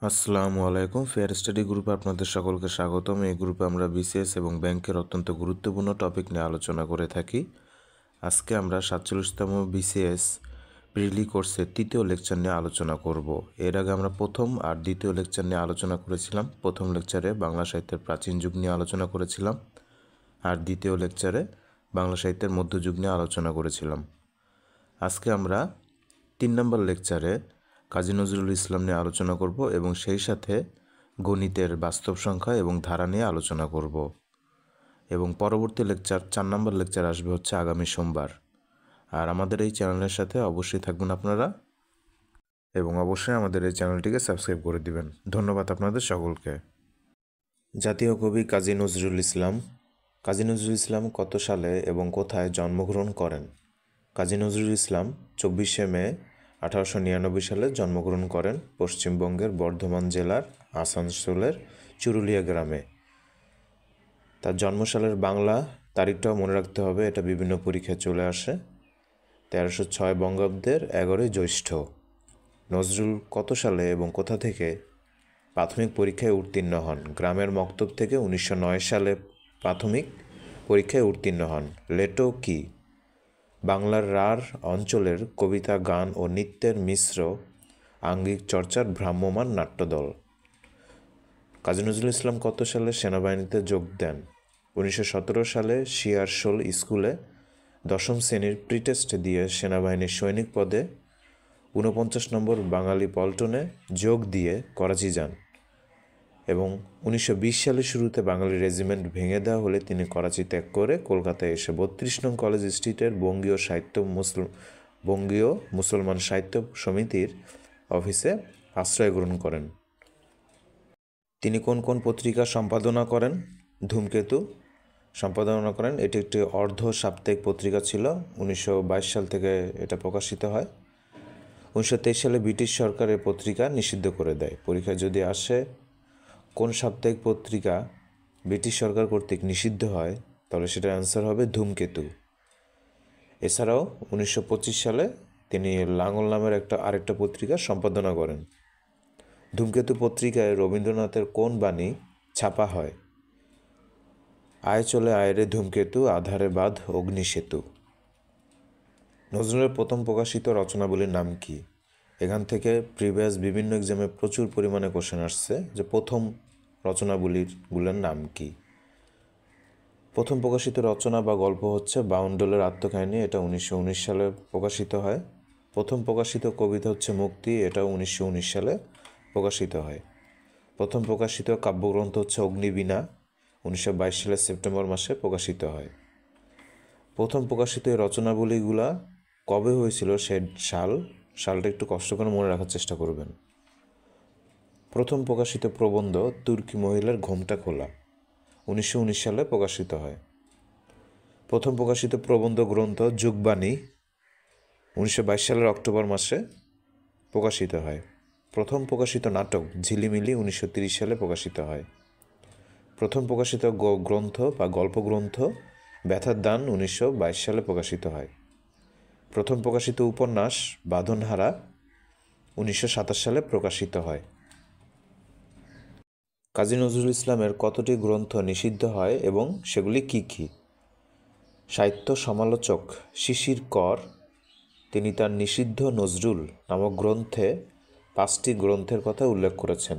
আসসালামু আলাইকুম। Fair study গ্রুপে আপনাদের সকলকে স্বাগতম। এই গ্রুপে আমরা বিসিএস এবং ব্যাংকের অত্যন্ত গুরুত্বপূর্ণ টপিক নিয়ে আলোচনা করে থাকি। আজকে আমরা 47তম বিসিএস প্রিলি কোর্সের তৃতীয় লেকচার নিয়ে আলোচনা করব। এর আগে আমরা প্রথম আর দ্বিতীয় লেকচার নিয়ে আলোচনা করেছিলাম। প্রথম লেকচারে বাংলা সাহিত্যের প্রাচীন যুগ নিয়ে আলোচনা করেছিলাম, আর দ্বিতীয় লেকচারে বাংলা সাহিত্যের মধ্যযুগ নিয়ে আলোচনা করেছিলাম। আজকে আমরা 3 নম্বর লেকচারে কাজী নজরুল ইসলাম নিয়ে আলোচনা করব এবং সেই সাথে গণিতের বাস্তব সংখ্যা এবং ধারা নিয়ে আলোচনা করব। এবং পরবর্তী লেকচার 4 নম্বর লেকচার আসবে হচ্ছে আগামী সোমবার। আর আমাদের এই চ্যানেলের সাথে অবশ্যই থাকবেন আপনারা, এবং অবশ্যই আমাদের এই চ্যানেলটিকে সাবস্ক্রাইব করে দিবেন। ধন্যবাদ আপনাদের সকলকে। জাতীয় কবি কাজী নজরুল ইসলাম। কাজী নজরুল ইসলাম কত সালে এবং কোথায় জন্মগ্রহণ করেন? কাজী নজরুল ইসলাম 24শে মে 1899 সালে জন্মগ্রহণ করেন পশ্চিমবঙ্গের বর্ধমান জেলার আসানসোলের চুরুলিয়া গ্রামে। তার জন্মসালের বাংলা তারিখটাও মনে রাখতে হবে, এটা বিভিন্ন পরীক্ষায় চলে আসে। 1306 বঙ্গাব্দের 11ই জ্যৈষ্ঠ। নজরুল কত সালে এবং কোথা থেকে প্রাথমিক পরীক্ষায় উত্তীর্ণ হন? গ্রামের মক্তব থেকে 1909 সালে প্রাথমিক পরীক্ষায় উত্তীর্ণ হন। লেটো কি? বাংলার রাঢ় অঞ্চলের কবিতা, গান ও নৃত্যের মিশ্র আঙ্গিক চর্চার ভ্রাম্যমাণ নাট্যদল। কাজী নজরুল ইসলাম কত সালে সেনাবাহিনীতে যোগ দেন? 1917 সালে শিয়ারশোল স্কুলে 10ম শ্রেণীর প্রিটেস্ট দিয়ে সেনাবাহিনীর সৈনিক পদে 49 নম্বর বাঙালি পল্টনে যোগ দিয়ে করাচি যান, এবং 1920 সালের শুরুতে বাঙালি রেজিমেন্ট ভেঙে দেওয়া হলে তিনি করাচি ত্যাগ করে কলকাতায় এসে 32 নং কলেজ স্ট্রিটের বঙ্গীয় মুসলমান সাহিত্য সমিতির অফিসে আশ্রয় গ্রহণ করেন। তিনি কোন কোন পত্রিকা সম্পাদনা করেন? ধূমকেতু সম্পাদনা করেন। এটি একটি অর্ধ সাপ্তাহিক পত্রিকা ছিল। 1922 সাল থেকে এটা প্রকাশিত হয়। 1923 সালে ব্রিটিশ সরকার এই পত্রিকা নিষিদ্ধ করে দেয়। পরীক্ষায় যদি আসে কোন সাপ্তাহিক পত্রিকা ব্রিটিশ সরকার কর্তৃক নিষিদ্ধ হয়, তাহলে সেটার অ্যান্সার হবে ধূমকেতু। এছাড়াও 1925 সালে তিনি লাঙল নামের আরেকটা পত্রিকা সম্পাদনা করেন। ধূমকেতু পত্রিকায় রবীন্দ্রনাথের কোন বাণী ছাপা হয়? আয় চলে আয় রে ধূমকেতু, আধারে বাঁধ অগ্নিসেতু। নজরুলের প্রথম প্রকাশিত রচনাবলীর নাম কি? এখান থেকে প্রিভিয়াস বিভিন্ন এক্সামে প্রচুর পরিমাণে কোশ্চেন আসছে যে প্রথম রচনাবলীগুলোর নাম কি। প্রথম প্রকাশিত রচনা বা গল্প হচ্ছে বাউন্ডুলের আত্মকাহিনী, এটা 1919 সালে প্রকাশিত হয়। প্রথম প্রকাশিত কবিতা হচ্ছে মুক্তি, এটাও 1919 সালে প্রকাশিত হয়। প্রথম প্রকাশিত কাব্যগ্রন্থ হচ্ছে অগ্নিবীণা, 1922 সালের সেপ্টেম্বর মাসে প্রকাশিত হয়। প্রথম প্রকাশিত এই রচনাবলীগুলা কবে হয়েছিল সে সালটা একটু কষ্ট করে মনে রাখার চেষ্টা করবেন। প্রথম প্রকাশিত প্রবন্ধ তুর্কি মহিলার ঘোমটা খোলা, 1919 সালে প্রকাশিত হয়। প্রথম প্রকাশিত প্রবন্ধ গ্রন্থ যুগবাণী, 1922 সালের অক্টোবর মাসে প্রকাশিত হয়। প্রথম প্রকাশিত নাটক ঝিলিমিলি 1930 সালে প্রকাশিত হয়। প্রথম প্রকাশিত গ্রন্থ বা গল্পগ্রন্থ ব্যথার দান 1922 সালে প্রকাশিত হয়। প্রথম প্রকাশিত উপন্যাস বাঁধনহারা 1927 সালে প্রকাশিত হয়। কাজী নজরুল ইসলামের কতটি গ্রন্থ নিষিদ্ধ হয় এবং সেগুলি কি কি? সাহিত্য সমালোচক শিশির কর তিনি তার নিষিদ্ধ নজরুল নামক গ্রন্থে 5টি গ্রন্থের কথা উল্লেখ করেছেন।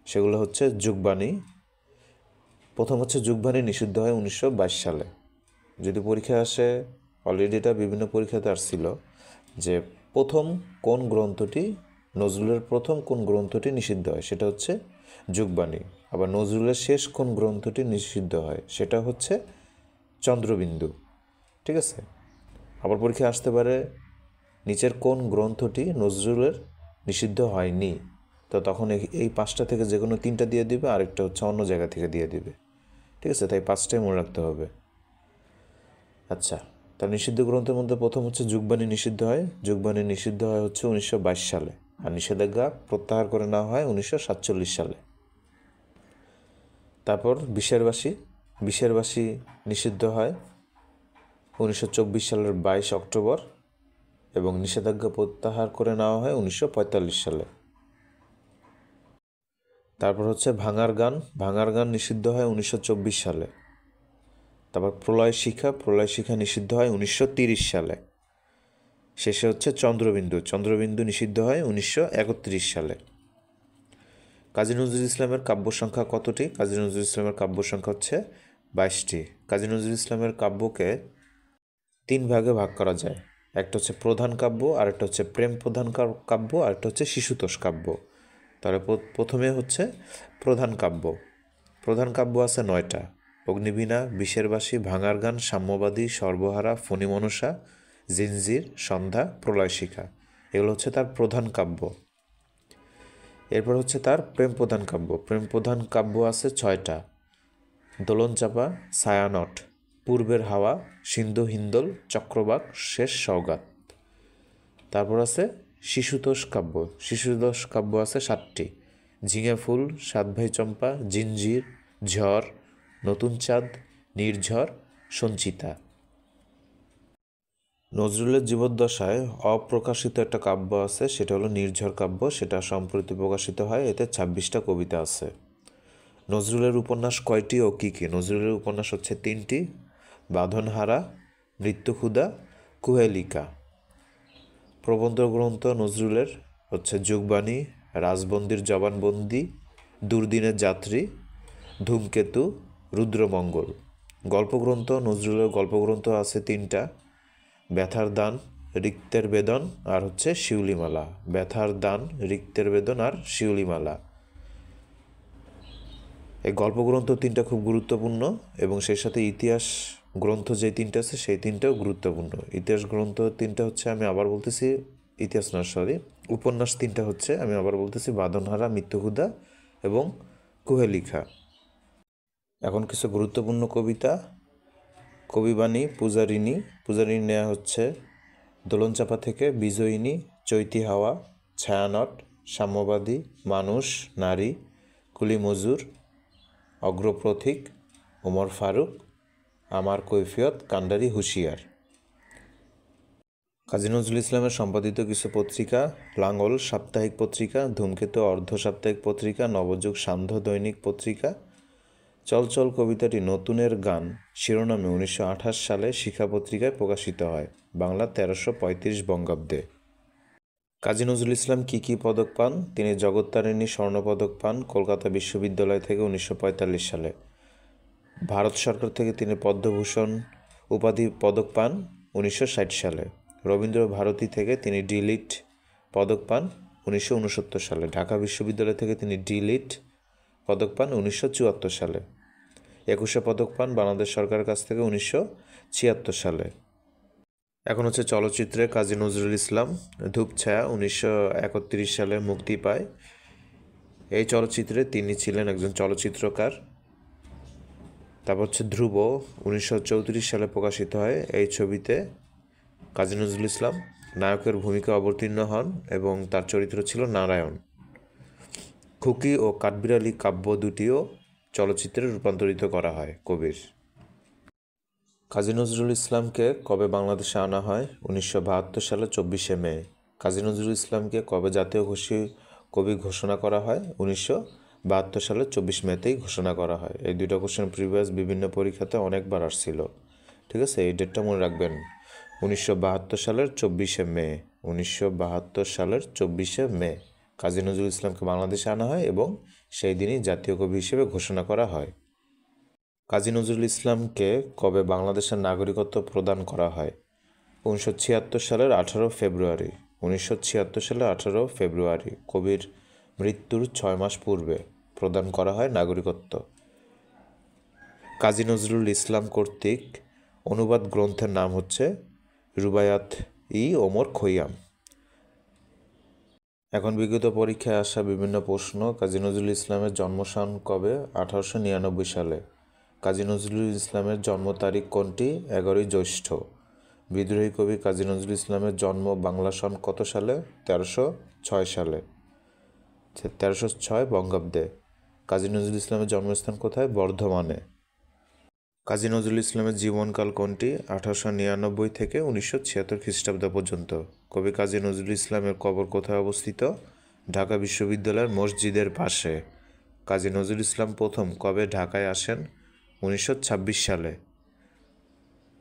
সেগুলো হচ্ছে যুগবাণী। প্রথম হচ্ছে যুগবাণী নিষিদ্ধ হয় 1922 সালে। যদি পরীক্ষায় আসে, অলরেডি এটা বিভিন্ন পরীক্ষাতে আসছিল যে প্রথম কোন গ্রন্থটি, নজরুলের প্রথম কোন গ্রন্থটি নিষিদ্ধ হয়, সেটা হচ্ছে যুগবাণী। আবার নজরুলের শেষ কোন গ্রন্থটি নিষিদ্ধ হয়, সেটা হচ্ছে চন্দ্রবিন্দু। ঠিক আছে? আবার পরীক্ষা আসতে পারে নিচের কোন গ্রন্থটি নজরুলের নিষিদ্ধ হয়নি, তো তখন এই 5টা থেকে যে কোনো 3টা দিয়ে দিবে, আরেকটা হচ্ছে অন্য জায়গা থেকে দিয়ে দিবে। ঠিক আছে? তাই 5টাই মনে রাখতে হবে। আচ্ছা, তার নিষিদ্ধ গ্রন্থের মধ্যে প্রথম হচ্ছে যুগবাণী নিষিদ্ধ হয়। যুগবাণী নিষিদ্ধ হয় হচ্ছে 1922 সালে, আর নিষেধাজ্ঞা প্রত্যাহার করে নেওয়া হয় 1947 সালে। তারপর বিশেরবাসী নিষিদ্ধ হয় 1924 সালের 22 অক্টোবর, এবং নিষেধাজ্ঞা প্রত্যাহার করে নেওয়া হয় 1945 সালে। তারপর হচ্ছে ভাঙার গান, ভাঙার গান নিষিদ্ধ হয় 1924 সালে। তারপর প্রলয় শিখা নিষিদ্ধ হয় 1930 সালে। শেষে হচ্ছে চন্দ্রবিন্দু, চন্দ্রবিন্দু নিষিদ্ধ হয় 1931 সালে। কাজী নজরুল ইসলামের কাব্য সংখ্যা কতটি? কাজী নজরুল ইসলামের কাব্য সংখ্যা হচ্ছে 22টি। কাজী নজরুল ইসলামের কাব্যকে 3 ভাগে ভাগ করা যায়। একটা হচ্ছে প্রধান কাব্য, আরেকটা হচ্ছে প্রেম প্রধান কাব্য, আরেকটা হচ্ছে শিশুতোষ কাব্য। তাহলে প্রথমে হচ্ছে প্রধান কাব্য। প্রধান কাব্য আছে 9টা: অগ্নিবীণা, বিষের বাসী, ভাঙার গান, সাম্যবাদী, সর্বহারা, ফণিমনসা, জিঞ্জির, সন্ধ্যা, প্রলয় শিখা। এগুলো হচ্ছে তার প্রধান কাব্য। এরপর হচ্ছে তার প্রেম প্রধান কাব্য। প্রেম প্রধান কাব্য আছে 6টা: দোলনচাঁপা, ছায়ানট, পূর্বের হাওয়া, সিন্ধু হিন্দোল, চক্রবাক, শেষ সওগাত। তারপর আছে শিশুতোষ কাব্য। শিশুতোষ কাব্য আছে 7টি: ঝিঙে ফুল, সাত ভাই চম্পা, জিঞ্জির, ঝড়, নতুন চাঁদ, নির্ঝর, সঞ্চিতা। নজরুলের জীবদ্দশায় অপ্রকাশিত একটা কাব্য আছে, সেটা হলো নির্ঝর কাব্য। সেটা সম্প্রতি প্রকাশিত হয়। এতে 26টা কবিতা আছে। নজরুলের উপন্যাস কয়টি ও কী কী? নজরুলের উপন্যাস হচ্ছে 3টি: বাঁধনহারা, মৃত্যুক্ষুধা, কুহেলিকা। প্রবন্ধ গ্রন্থ নজরুলের হচ্ছে যুগবাণী, রাজবন্দির জবানবন্দি, দুর্দিনের যাত্রী, ধূমকেতু, রুদ্রমঙ্গল। গল্পগ্রন্থ নজরুলের গল্পগ্রন্থ আছে 3টা: ব্যথার দান, রিক্তের বেদন, আর হচ্ছে শিউলিমালা। ব্যথার দান, রিক্তের বেদন আর শিউলিমালা। এই গল্পগ্রন্থ 3টা খুব গুরুত্বপূর্ণ, এবং সেই সাথে ইতিহাস গ্রন্থ যে 3টা আছে সেই 3টাও গুরুত্বপূর্ণ। ইতিহাস গ্রন্থ 3টা হচ্ছে, আমি আবার বলতেছি, ইতিহাস না সরি, উপন্যাস 3টা হচ্ছে, আমি আবার বলতেছি, বাঁধনহারা, মৃত্যুক্ষুধা এবং কুহেলিকা। এখন কিছু গুরুত্বপূর্ণ কবিতা। কবিবাণী, পূজারিণী। পূজারিণী নেওয়া হচ্ছে দোলনচাঁপা থেকে: বিজয়িনী, চৈতি হাওয়া, ছায়ানট, সাম্যবাদী, মানুষ, নারী, কুলি মজুর, অগ্রপথিক, ওমর ফারুক, আমার কৈফিয়ত, কান্ডারি হুঁশিয়ার। কাজী নজরুল ইসলামের সম্পাদিত কিছু পত্রিকা: লাঙ্গল সাপ্তাহিক পত্রিকা, ধূমকেতু অর্ধ সাপ্তাহিক পত্রিকা, নবযুগ সান্ধ্য দৈনিক পত্রিকা। চলচল কবিতাটি নতুনের গান শিরোনামে 1928 সালে শিক্ষা পত্রিকায় প্রকাশিত হয়, বাংলা 1335 বঙ্গাব্দে। কাজী নজরুল ইসলাম কী কী পদক পান? তিনি জগত্তারিণী স্বর্ণপদক পান কলকাতা বিশ্ববিদ্যালয় থেকে 1945 সালে। ভারত সরকার থেকে তিনি পদ্মভূষণ উপাধি পদক পান 1960 সালে। রবীন্দ্র ভারতী থেকে তিনি ডি.লিট পদক পান 1969 সালে। ঢাকা বিশ্ববিদ্যালয় থেকে তিনি ডি.লিট পদক পান 1974 সালে। 21শে পদক পান বাংলাদেশ সরকারের কাছ থেকে 1976 সালে। এখন হচ্ছে চলচ্চিত্রে কাজী নজরুল ইসলাম। ধূপছায়া 1931 সালে মুক্তি পায়। এই চলচ্চিত্রে তিনি ছিলেন একজন চলচ্চিত্রকার। তারপর হচ্ছে ধ্রুব 1934 সালে প্রকাশিত হয়। এই ছবিতে কাজী নজরুল ইসলাম নায়কের ভূমিকা অবতীর্ণ হন এবং তার চরিত্র ছিল নারায়ণ। খুকি ও কাঠবিড়ালি কাব্য দুটিও চলচ্চিত্রে রূপান্তরিত করা হয় কবির। কাজী নজরুল ইসলামকে কবে বাংলাদেশে আনা হয়? 1972 সালে 24শে মে। কাজী নজরুল ইসলামকে কবে জাতীয় কবি ঘোষণা করা হয়? 1972 সালে 24 মেতেই ঘোষণা করা হয়। এই দুইটা কোশ্চেন প্রিভিয়াস বিভিন্ন পরীক্ষাতে অনেকবার আসছিল, ঠিক আছে? এই ডেটটা মনে রাখবেন, 1972 সালের 24শে মে। 1972 সালের 24শে মে কাজী নজরুল ইসলামকে বাংলাদেশে আনা হয় এবং সেই দিনই জাতীয় কবি হিসেবে ঘোষণা করা হয়। কাজী নজরুল ইসলামকে কবে বাংলাদেশের নাগরিকত্ব প্রদান করা হয়? 1976 সালের 18 ফেব্রুয়ারি। 1976 সালের 18 ফেব্রুয়ারি কবির মৃত্যুর 6 মাস পূর্বে প্রদান করা হয় নাগরিকত্ব। কাজী নজরুল ইসলাম কর্তৃক অনুবাদ গ্রন্থের নাম হচ্ছে রুবায়াত-ই ওমর খৈয়াম। এখন বিগত পরীক্ষায় আসা বিভিন্ন প্রশ্ন। কাজী নজরুল ইসলামের জন্মসাল কবে? 1899 সালে। কাজী নজরুল ইসলামের জন্ম তারিখ কোনটি? 11ই জ্যৈষ্ঠ। বিদ্রোহী কবি কাজী নজরুল ইসলামের জন্ম বাংলা সন কত সালে? 1306 সালে, 1306 বঙ্গাব্দে। কাজী নজরুল ইসলামের জন্মস্থান কোথায়? বর্ধমানে। কাজী নজরুল ইসলামের জীবনকাল কোনটি? 1899 থেকে 1976 খ্রিস্টাব্দ পর্যন্ত। কবি কাজী নজরুল ইসলামের কবর কোথায় অবস্থিত? ঢাকা বিশ্ববিদ্যালয়ের মসজিদের পাশে। কাজী নজরুল ইসলাম প্রথম কবে ঢাকায় আসেন? 1926 সালে।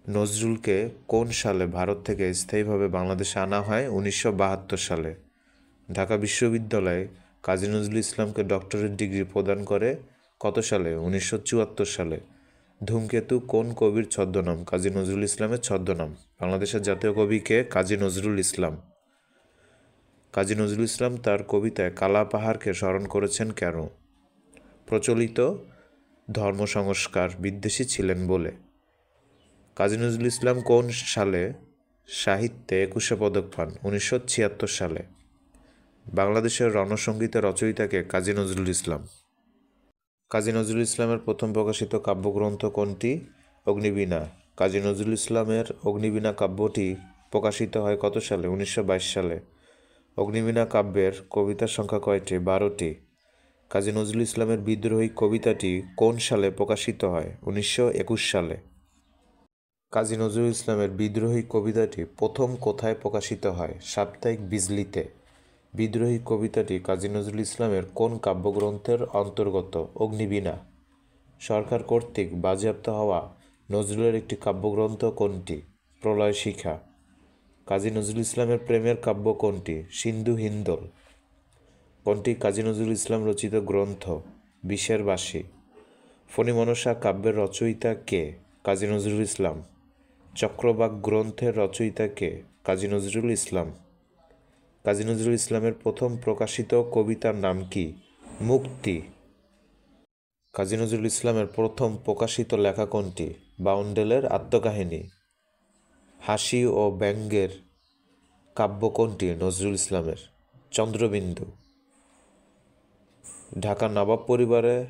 নজরুলকে কোন সালে ভারত থেকে স্থায়ীভাবে বাংলাদেশে আনা হয়? 1972 সালে। ঢাকা বিশ্ববিদ্যালয়ে কাজী নজরুল ইসলামকে ডক্টরেট ডিগ্রি প্রদান করে কত সালে? 1974 সালে। ধূমকেতু কোন কবির ছদ্মনাম? কাজী নজরুল ইসলামের ছদ্মনাম। বাংলাদেশের জাতীয় কবি কে? কাজী নজরুল ইসলাম। কাজী নজরুল ইসলাম তার কবিতায় কালা পাহাড়কে স্মরণ করেছেন কেন? প্রচলিত ধর্ম সংস্কার বিদ্বেষী ছিলেন বলে। কাজী নজরুল ইসলাম কোন সালে সাহিত্যে 21শে পদক পান? 1976 সালে। বাংলাদেশের রণসঙ্গীতের রচয়িতাকে কাজী নজরুল ইসলাম। কাজী নজরুল ইসলামের প্রথম প্রকাশিত কাব্যগ্রন্থ কোনটি? অগ্নিবীণা। কাজী নজরুল ইসলামের অগ্নিবীণা কাব্যটি প্রকাশিত হয় কত সালে? 1922 সালে। অগ্নিবীণা কাব্যের কবিতার সংখ্যা কয়টি? 12টি। কাজী নজরুল ইসলামের বিদ্রোহী কবিতাটি কোন সালে প্রকাশিত হয়? 1921 সালে। কাজী নজরুল ইসলামের বিদ্রোহী কবিতাটি প্রথম কোথায় প্রকাশিত হয়? সাপ্তাহিক বিজলিতে। বিদ্রোহী কবিতাটি কাজী নজরুল ইসলামের কোন কাব্যগ্রন্থের অন্তর্গত? অগ্নিবীণা। সরকার কর্তৃক বাজেয়াপ্ত হওয়া নজরুলের একটি কাব্যগ্রন্থ কোনটি? প্রলয় শিখা। কাজী নজরুল ইসলামের প্রেমের কাব্য কোনটি? সিন্ধু হিন্দোল। কোনটি কাজী নজরুল ইসলাম রচিত গ্রন্থ? বিষের বাঁশি। ফণীমনসা কাব্যের রচয়িতা কে? কাজী নজরুল ইসলাম। চক্রবাক গ্রন্থের রচয়িতা কে? কাজী নজরুল ইসলাম। কাজী নজরুল ইসলামের প্রথম প্রকাশিত কবিতার নাম কি? মুক্তি। কাজী নজরুল ইসলামের প্রথম প্রকাশিত লেখা কোনটি? বাউন্ডেলের আত্মকাহিনী। হাসি ও ব্যঙ্গের কাব্য কোনটি নজরুল ইসলামের? চন্দ্রবিন্দু। ঢাকার নবাব পরিবারে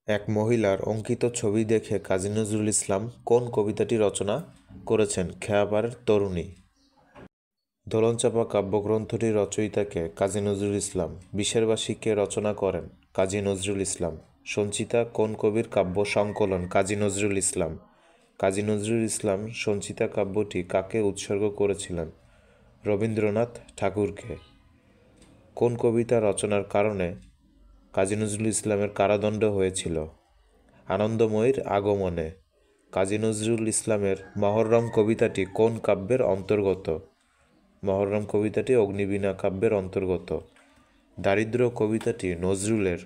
এক মহিলার অঙ্কিত ছবি দেখে কাজী নজরুল ইসলাম কোন কবিতাটি রচনা করেছেন? খেয়াপাড়ের তরুণী। দোলনচাঁপা কাব্যগ্রন্থটির রচয়িতাকে? কাজী নজরুল ইসলাম। বিষের বাঁশি কে রচনা করেন? কাজী নজরুল ইসলাম। সঞ্চিতা কোন কবির কাব্য সংকলন? কাজী নজরুল ইসলাম। কাজী নজরুল ইসলাম সঞ্চিতা কাব্যটি কাকে উৎসর্গ করেছিলেন? রবীন্দ্রনাথ ঠাকুরকে। কোন কবিতা রচনার কারণে কাজী নজরুল ইসলামের কারাদণ্ড হয়েছিল? আনন্দময়ীর আগমনে। কাজী নজরুল ইসলামের মহররম কবিতাটি কোন কাব্যের অন্তর্গত? মহররম কবিতাটি অগ্নিবীণা কাব্যের অন্তর্গত। দারিদ্র কবিতাটি নজরুলের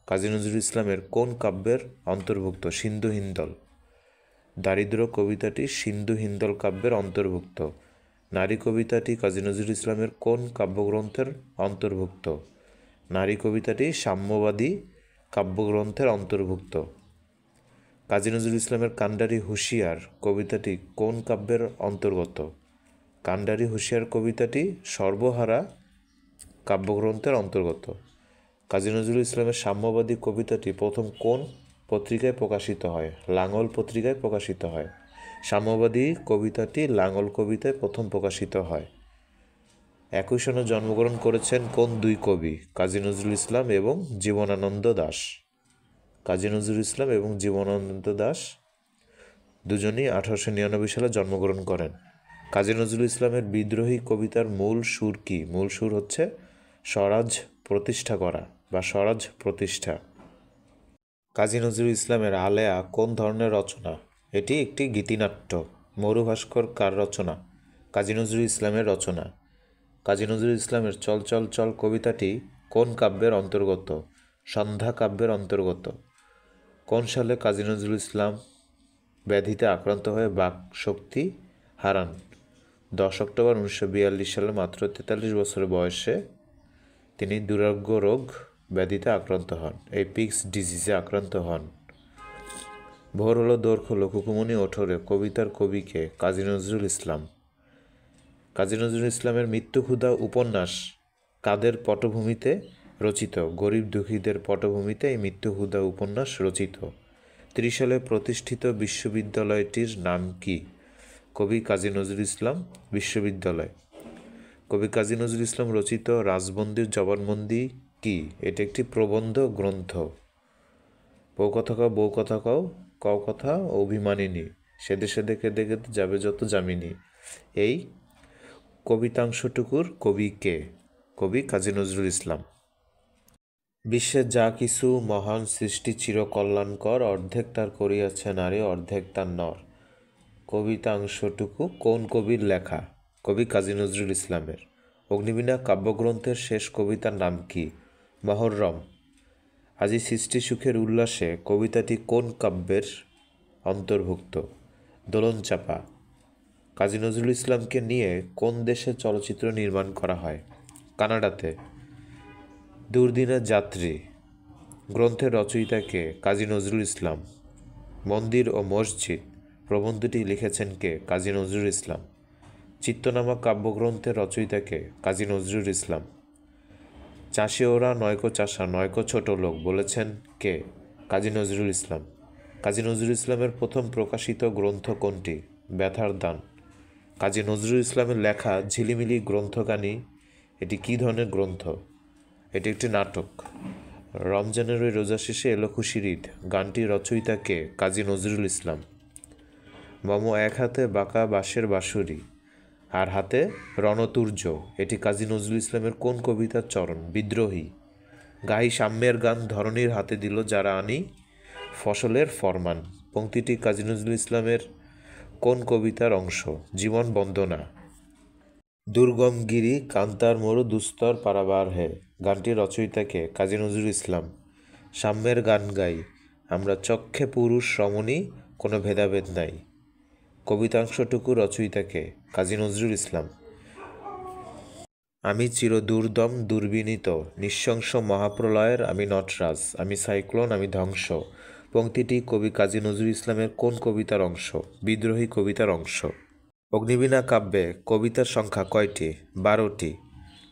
কাজী নজরুল ইসলামের কোন কাব্যের অন্তর্ভুক্ত? সিন্ধু হিন্দল। দারিদ্র কবিতাটি সিন্ধু হিন্দল কাব্যের অন্তর্ভুক্ত। নারী কবিতাটি কাজী নজরুল ইসলামের কোন কাব্যগ্রন্থের অন্তর্ভুক্ত? নারী কবিতাটি সাম্যবাদী কাব্যগ্রন্থের অন্তর্ভুক্ত। কাজী নজরুল ইসলামের কান্ডারি হুঁশিয়ার কবিতাটি কোন কাব্যের অন্তর্গত? কান্ডারি হুঁশিয়ার কবিতাটি সর্বহারা কাব্যগ্রন্থের অন্তর্গত। কাজী নজরুল ইসলামের সাম্যবাদী কবিতাটি প্রথম কোন পত্রিকায় প্রকাশিত হয়? লাঙল পত্রিকায় প্রকাশিত হয়। সাম্যবাদী কবিতাটি লাঙল কবিতায় প্রথম প্রকাশিত হয়। একই সনে জন্মগ্রহণ করেছেন কোন দুই কবি? কাজী নজরুল ইসলাম এবং জীবনানন্দ দাশ। কাজী নজরুল ইসলাম এবং জীবনানন্দ দাশ দুজনই 1899 সালে জন্মগ্রহণ করেন। কাজী নজরুল ইসলামের বিদ্রোহী কবিতার মূল সুর কি? মূল সুর হচ্ছে স্বরাজ প্রতিষ্ঠা করা বা স্বরাজ প্রতিষ্ঠা। কাজী নজরুল ইসলামের আলেয়া কোন ধরনের রচনা? এটি একটি গীতিনাট্য। মরুভাস্কর কার রচনা? কাজী নজরুল ইসলামের রচনা। কাজী নজরুল ইসলামের চল চল চল কবিতাটি কোন কাব্যের অন্তর্গত? সন্ধ্যা কাব্যের অন্তর্গত। কোন সালে কাজী নজরুল ইসলাম ব্যাধিতে আক্রান্ত হয়ে বাকশক্তি হারান? 10 অক্টোবর 1942 সালে মাত্র 43 বছর বয়সে তিনি দুরারোগ্য রোগ ব্যাধিতে আক্রান্ত হন, এপিক্স ডিজিজে আক্রান্ত হন। ভোর হলো দোর খোলো কুকুমনি ওঠরে কবিতার কবিকে? কাজী নজরুল ইসলাম। কাজী নজরুল ইসলামের মৃত্যুক্ষুধা উপন্যাস কাদের পটভূমিতে রচিত? গরিব দুঃখীদের পটভূমিতে এই মৃত্যুক্ষুধা উপন্যাস রচিত। 30 সালে প্রতিষ্ঠিত বিশ্ববিদ্যালয়টির নাম কি? কবি কাজী নজরুল ইসলাম বিশ্ববিদ্যালয়। কবি কাজী নজরুল ইসলাম রচিত রাজবন্দির জবানবন্দি কি? এটি একটি প্রবন্ধ গ্রন্থ। বউ কথা কও বউ কথা কও কও কথা অভিমানিনী, সেদে সেদে কেঁদে কেঁদে যাবে যত যামিনী, এই কবিতাংশটুকুর কবি কে? কবি কাজী নজরুল ইসলাম। বিশ্বের যা কিছু মহান সৃষ্টি চিরকল্যাণকর, অর্ধেক তার করিয়াছে নারী, অর্ধেক তার নর। কবিতাংশটুকু কোন কবির লেখা? কবি কাজী নজরুল ইসলামের। অগ্নিবীণা কাব্যগ্রন্থের শেষ কবিতার নাম কি? মহররম। আজি সৃষ্টি সুখের উল্লাসে কবিতাটি কোন কাব্যের অন্তর্ভুক্ত? দোলনচাঁপা। কাজী নজরুল ইসলামকে নিয়ে কোন দেশে চলচ্চিত্র নির্মাণ করা হয়? কানাডাতে। দুর্দিনের যাত্রী গ্রন্থের রচয়িতা কে? কাজী নজরুল ইসলাম। মন্দির ও মসজিদ প্রবন্ধটি লিখেছেন কে? কাজী নজরুল ইসলাম। চিত্তনামা কাব্যগ্রন্থের রচয়িতা কে? কাজী নজরুল ইসলাম। চাষি ওরা নয়কো চাষা নয়কো ছোট লোক বলেছেন কে? কাজী নজরুল ইসলাম। কাজী নজরুল ইসলামের প্রথম প্রকাশিত গ্রন্থ কোনটি? ব্যথার দান। কাজী নজরুল ইসলামের লেখা ঝিলিমিলি গ্রন্থখানি এটি কী ধরনের গ্রন্থ? এটি একটি নাটক। রমজানের ওই রোজা শেষে এলো খুশির ঈদ গানটির রচয়িতা কে? কাজী নজরুল ইসলাম। মম এক হাতে বাঁকা বাঁশের বাঁশুরি আর হাতে রণতুর্য এটি কাজী নজরুল ইসলামের কোন কবিতার চরণ? বিদ্রোহী। গাহি সাম্যের গান ধরণীর হাতে দিল যারা আনি ফসলের ফরমান পংক্তিটি কাজী নজরুল ইসলামের কোন কবিতার অংশ? জীবন বন্দনা। দুর্গম গিরি কান্তার মরু দুস্তর পারাবার হে গানটির রচয়িতা কে? কাজী নজরুল ইসলাম। সাম্যের গান গাই আমরা চক্ষে পুরুষ রমণী কোনো ভেদাভেদ নাই কবিতাংশটুকু রচয়িতা কে? কাজী নজরুল ইসলাম। আমি চিরদুর্দম দুর্বিনীত নৃশংস মহাপ্রলয়ের আমি নটরাজ আমি সাইক্লোন আমি ধ্বংস পংক্তিটি কবি কাজী নজরুল ইসলামের কোন কবিতার অংশ? বিদ্রোহী কবিতার অংশ। অগ্নিবীণা কাব্যে কবিতার সংখ্যা কয়টি? 12টি।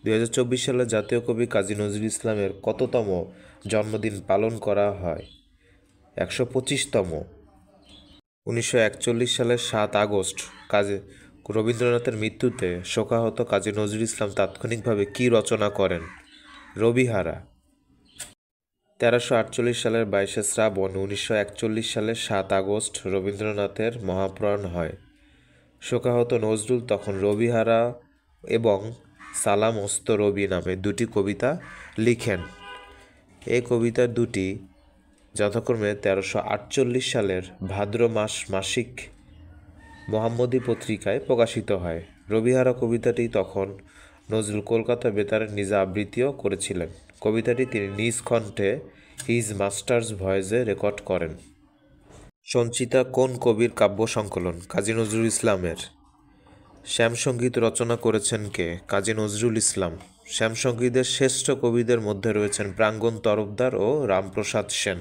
2024 সালে জাতীয় কবি কাজী নজরুল ইসলামের কততম জন্মদিন পালন করা হয়? 125তম। 1941 সালের 7 আগস্ট কাজী রবীন্দ্রনাথের মৃত্যুতে শোকাহত কাজী নজরুল ইসলাম তাৎক্ষণিকভাবে কী রচনা করেন? রবিহারা। 1348 সালের 22 শ্রাবণ 1941 সালের 7 আগস্ট রবীন্দ্রনাথের মহাপ্রয়াণ হয়। শোকাহত নজরুল তখন রবিহারা এবং সালাম অস্ত রবি নামে দুটি কবিতা লিখেন। এই কবিতা দুটি যথাক্রমে 1348 সালের ভাদ্র মাস মাসিক মোহাম্মদী পত্রিকায় প্রকাশিত হয়। রবিহারা কবিতাটি তখন নজরুল কলকাতা বেতারে নিজে আবৃত্তিও করেছিলেন। কবিতাটি তিনি নিজ কণ্ঠে হিজ মাস্টার্স ভয়েসে রেকর্ড করেন। সঞ্চিতা কোন কবির কাব্য সংকলন? কাজী নজরুল ইসলামের। শ্যামসঙ্গীত রচনা করেছেন কে? কাজী নজরুল ইসলাম। শ্যামসঙ্গীতের শ্রেষ্ঠ কবিদের মধ্যে রয়েছেন প্রাঙ্গণ তরফদার ও রামপ্রসাদ সেন।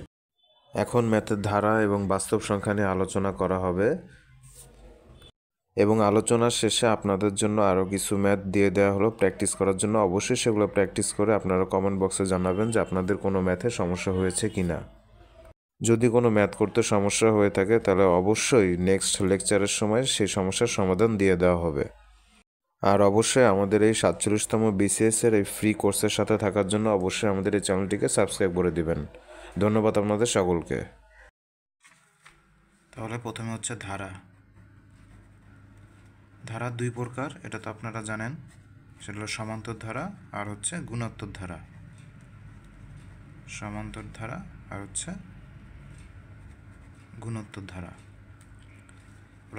এখন ম্যাথের ধারা এবং বাস্তব সংখ্যা নিয়ে আলোচনা করা হবে এবং আলোচনার শেষে আপনাদের জন্য আরও কিছু ম্যাথ দিয়ে দেওয়া হলো প্র্যাকটিস করার জন্য। অবশ্যই সেগুলো প্র্যাকটিস করে আপনারা কমেন্ট বক্সে জানাবেন যে আপনাদের কোনো ম্যাথে সমস্যা হয়েছে কি না। যদি কোনো ম্যাথ করতে সমস্যা হয়ে থাকে তাহলে অবশ্যই নেক্সট লেকচারের সময় সেই সমস্যার সমাধান দিয়ে দেওয়া হবে। আর অবশ্যই আমাদের এই 47তম বিসিএসের এই ফ্রি কোর্সের সাথে থাকার জন্য অবশ্যই আমাদের এই চ্যানেলটিকে সাবস্ক্রাইব করে দিবেন। ধন্যবাদ আপনাদের সকলকে। তাহলে প্রথমে হচ্ছে ধারা। ধারা দুই প্রকার, এটা তো আপনারা জানেন। সেটা হলো সমান্তর ধারা আর হচ্ছে গুণোত্তর ধারা। সমান্তর ধারা আর হচ্ছে গুণোত্তর ধারা।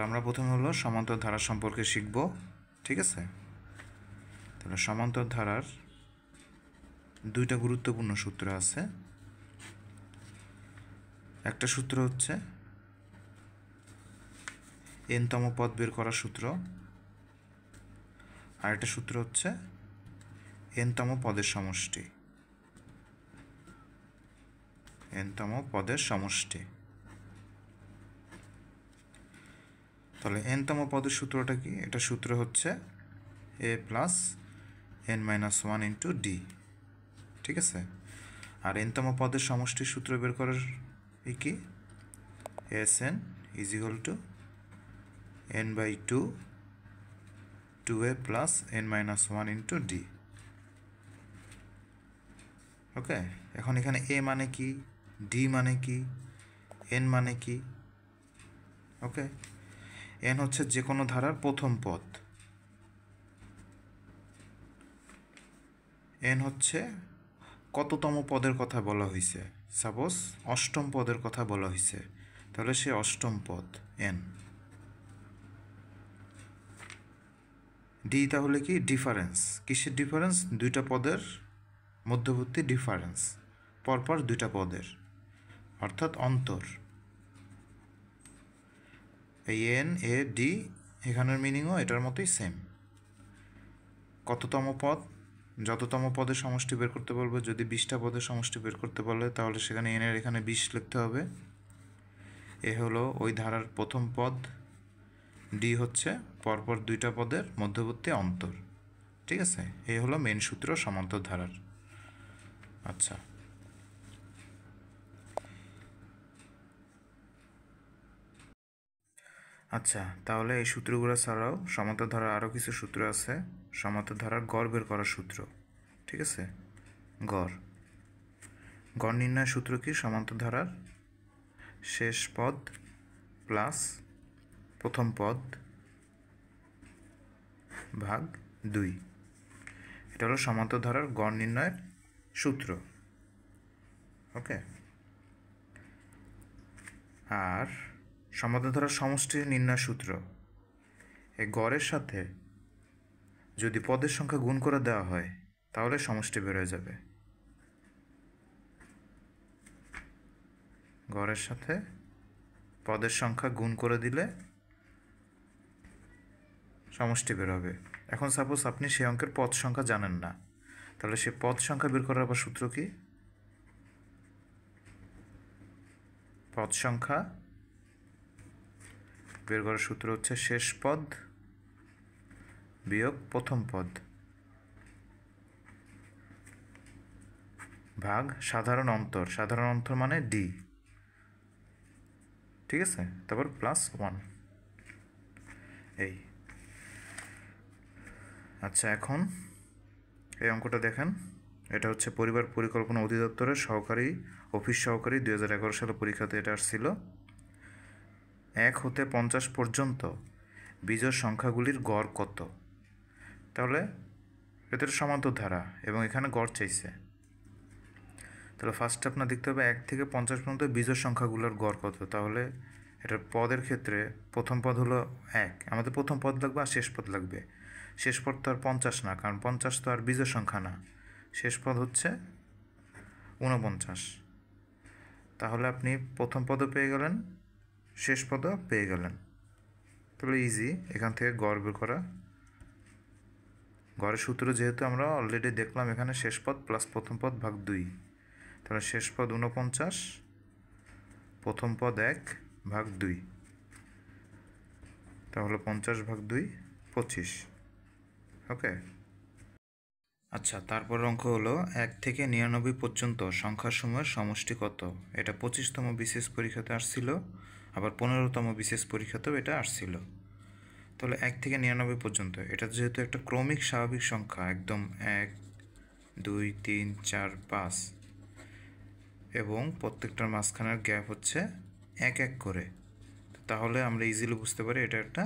আমরা প্রথমে হলো সমান্তর ধারা সম্পর্কে শিখব, ঠিক আছে? তাহলে সমান্তর ধারার দুইটা গুরুত্বপূর্ণ সূত্র আছে। একটা সূত্র হচ্ছে এনতম পদ বের করার সূত্র, আর একটা সূত্র হচ্ছে এনতম পদের সমষ্টি। এনতম পদের সমষ্টি। তাহলে এনতম পদের সূত্রটা কি? এটা সূত্র হচ্ছে a plus n minus one into d, ঠিক আছে? আর এনতম পদের সমষ্টির সূত্র বের করার কি? S n is equal to n by two two a plus n minus one into d. Okay, এখন এখানে এ মানে কি, ডি মানে কি, এন মানে কি? ওকে, এন হচ্ছে যে কোনো ধারার প্রথম পদ, এন হচ্ছে কততম পদের কথা বলা হয়েছে, সাপোজ অষ্টম পদের কথা বলা হয়েছে, তাহলে সে অষ্টম পদ n। ডি তাহলে কি ডিফারেন্স, কিসের ডিফারেন্স? দুইটা পদের মধ্যবর্তী ডিফারেন্স, পরপর দুইটা পদের, অর্থাৎ অন্তর। এই এন এ ডি এখানের মিনিংও এটার মতোই সেম। কততম পদ, যততম পদের সমষ্টি বের করতে বলবে, যদি 20টা পদের সমষ্টি বের করতে বলে তাহলে সেখানে এন এর এখানে 20 লিখতে হবে। এ হলো ওই ধারার প্রথম পদ, ডি হচ্ছে পরপর দুইটা পদের মধ্যবর্তী অন্তর। ঠিক আছে, এই হলো মেন সূত্র সমান্তর ধারার। আচ্ছা, আচ্ছা তাহলে এই সূত্রগুলো ছাড়াও সমান্তর ধারার আরও কিছু সূত্র আছে। সমান্তর ধারার গড় বের করার সূত্র, ঠিক আছে, গড় নির্ণয় সূত্র কি? সমান্তর ধারার শেষ পদ প্লাস প্রথম পদ ভাগ 2, এটা হলো সমান্তর ধারার গড় নির্ণয়ের সূত্র। ওকে, আর সমান্তর ধারার সমষ্টি নির্ণয় সূত্র, এই গড়ের সাথে যদি পদের সংখ্যা গুণ করে দেওয়া হয় তাহলে সমষ্টি বের হয়ে যাবে। গড়ের সাথে পদের সংখ্যা গুণ করে দিলে সমষ্টি বের হবে। এখন সাপোজ আপনি সেই অঙ্কের পদ সংখ্যা জানেন না, তাহলে সে পদ সংখ্যা বের করার আবার সূত্র কি? পদ সংখ্যা বের করার সূত্র হচ্ছে শেষ পদ বিয়োগ প্রথম পদ ভাগ সাধারণ অন্তর। সাধারণ অন্তর মানে ডি, ঠিক আছে, তারপর +1। এই আচ্ছা, এখন এই অঙ্কটা দেখেন, এটা হচ্ছে পরিবার পরিকল্পনা অধিদপ্তরের অফিস সহকারী 2011 সালে পরীক্ষাতে এটা আসছিল। 1 হতে 50 পর্যন্ত বিজোড় সংখ্যাগুলির গড় কত? তাহলে এদের সমান্তর ধারা এবং এখানে গড় চাইছে। তাহলে ফার্স্টে আপনার দেখতে হবে 1 থেকে 50 পর্যন্ত বিজোড় সংখ্যাগুলোর গড় কত। তাহলে এটার পদের ক্ষেত্রে প্রথম পদ হলো 1, আমাদের প্রথম পদ লাগবে আর শেষ পদ লাগবে। শেষ পদ তো আর 50 না, কারণ 50 তো আর বিজোড় সংখ্যা না। শেষ পদ হচ্ছে 49। তাহলে আপনি প্রথম পদও পেয়ে গেলেন, শেষ পদও পেয়ে গেলেন। তাহলে ইজি এখান থেকে গড় বের করা। গড়ের সূত্র যেহেতু আমরা অলরেডি দেখলাম, এখানে শেষ পদ প্লাস প্রথম পদ ভাগ 2, তাহলে শেষ পদ 49, প্রথম পদ 1 ভাগ 2, তাহলে 50 ভাগ 2 25। ওকে, আচ্ছা তারপর অঙ্ক হলো 1 থেকে 99 পর্যন্ত সংখ্যাসমূহের সমষ্টি কত? এটা 25তম বিশেষ পরীক্ষাতে আসছিল, আবার 15তম বিশেষ পরীক্ষাতেও এটা আসছিল। তাহলে 1 থেকে 99 পর্যন্ত, এটা যেহেতু একটা ক্রমিক স্বাভাবিক সংখ্যা, একদম 1 2 3 4 5, এবং প্রত্যেকটার মাঝখানের গ্যাপ হচ্ছে 1 1 করে, তাহলে আমরা ইজিলি বুঝতে পারি এটা একটা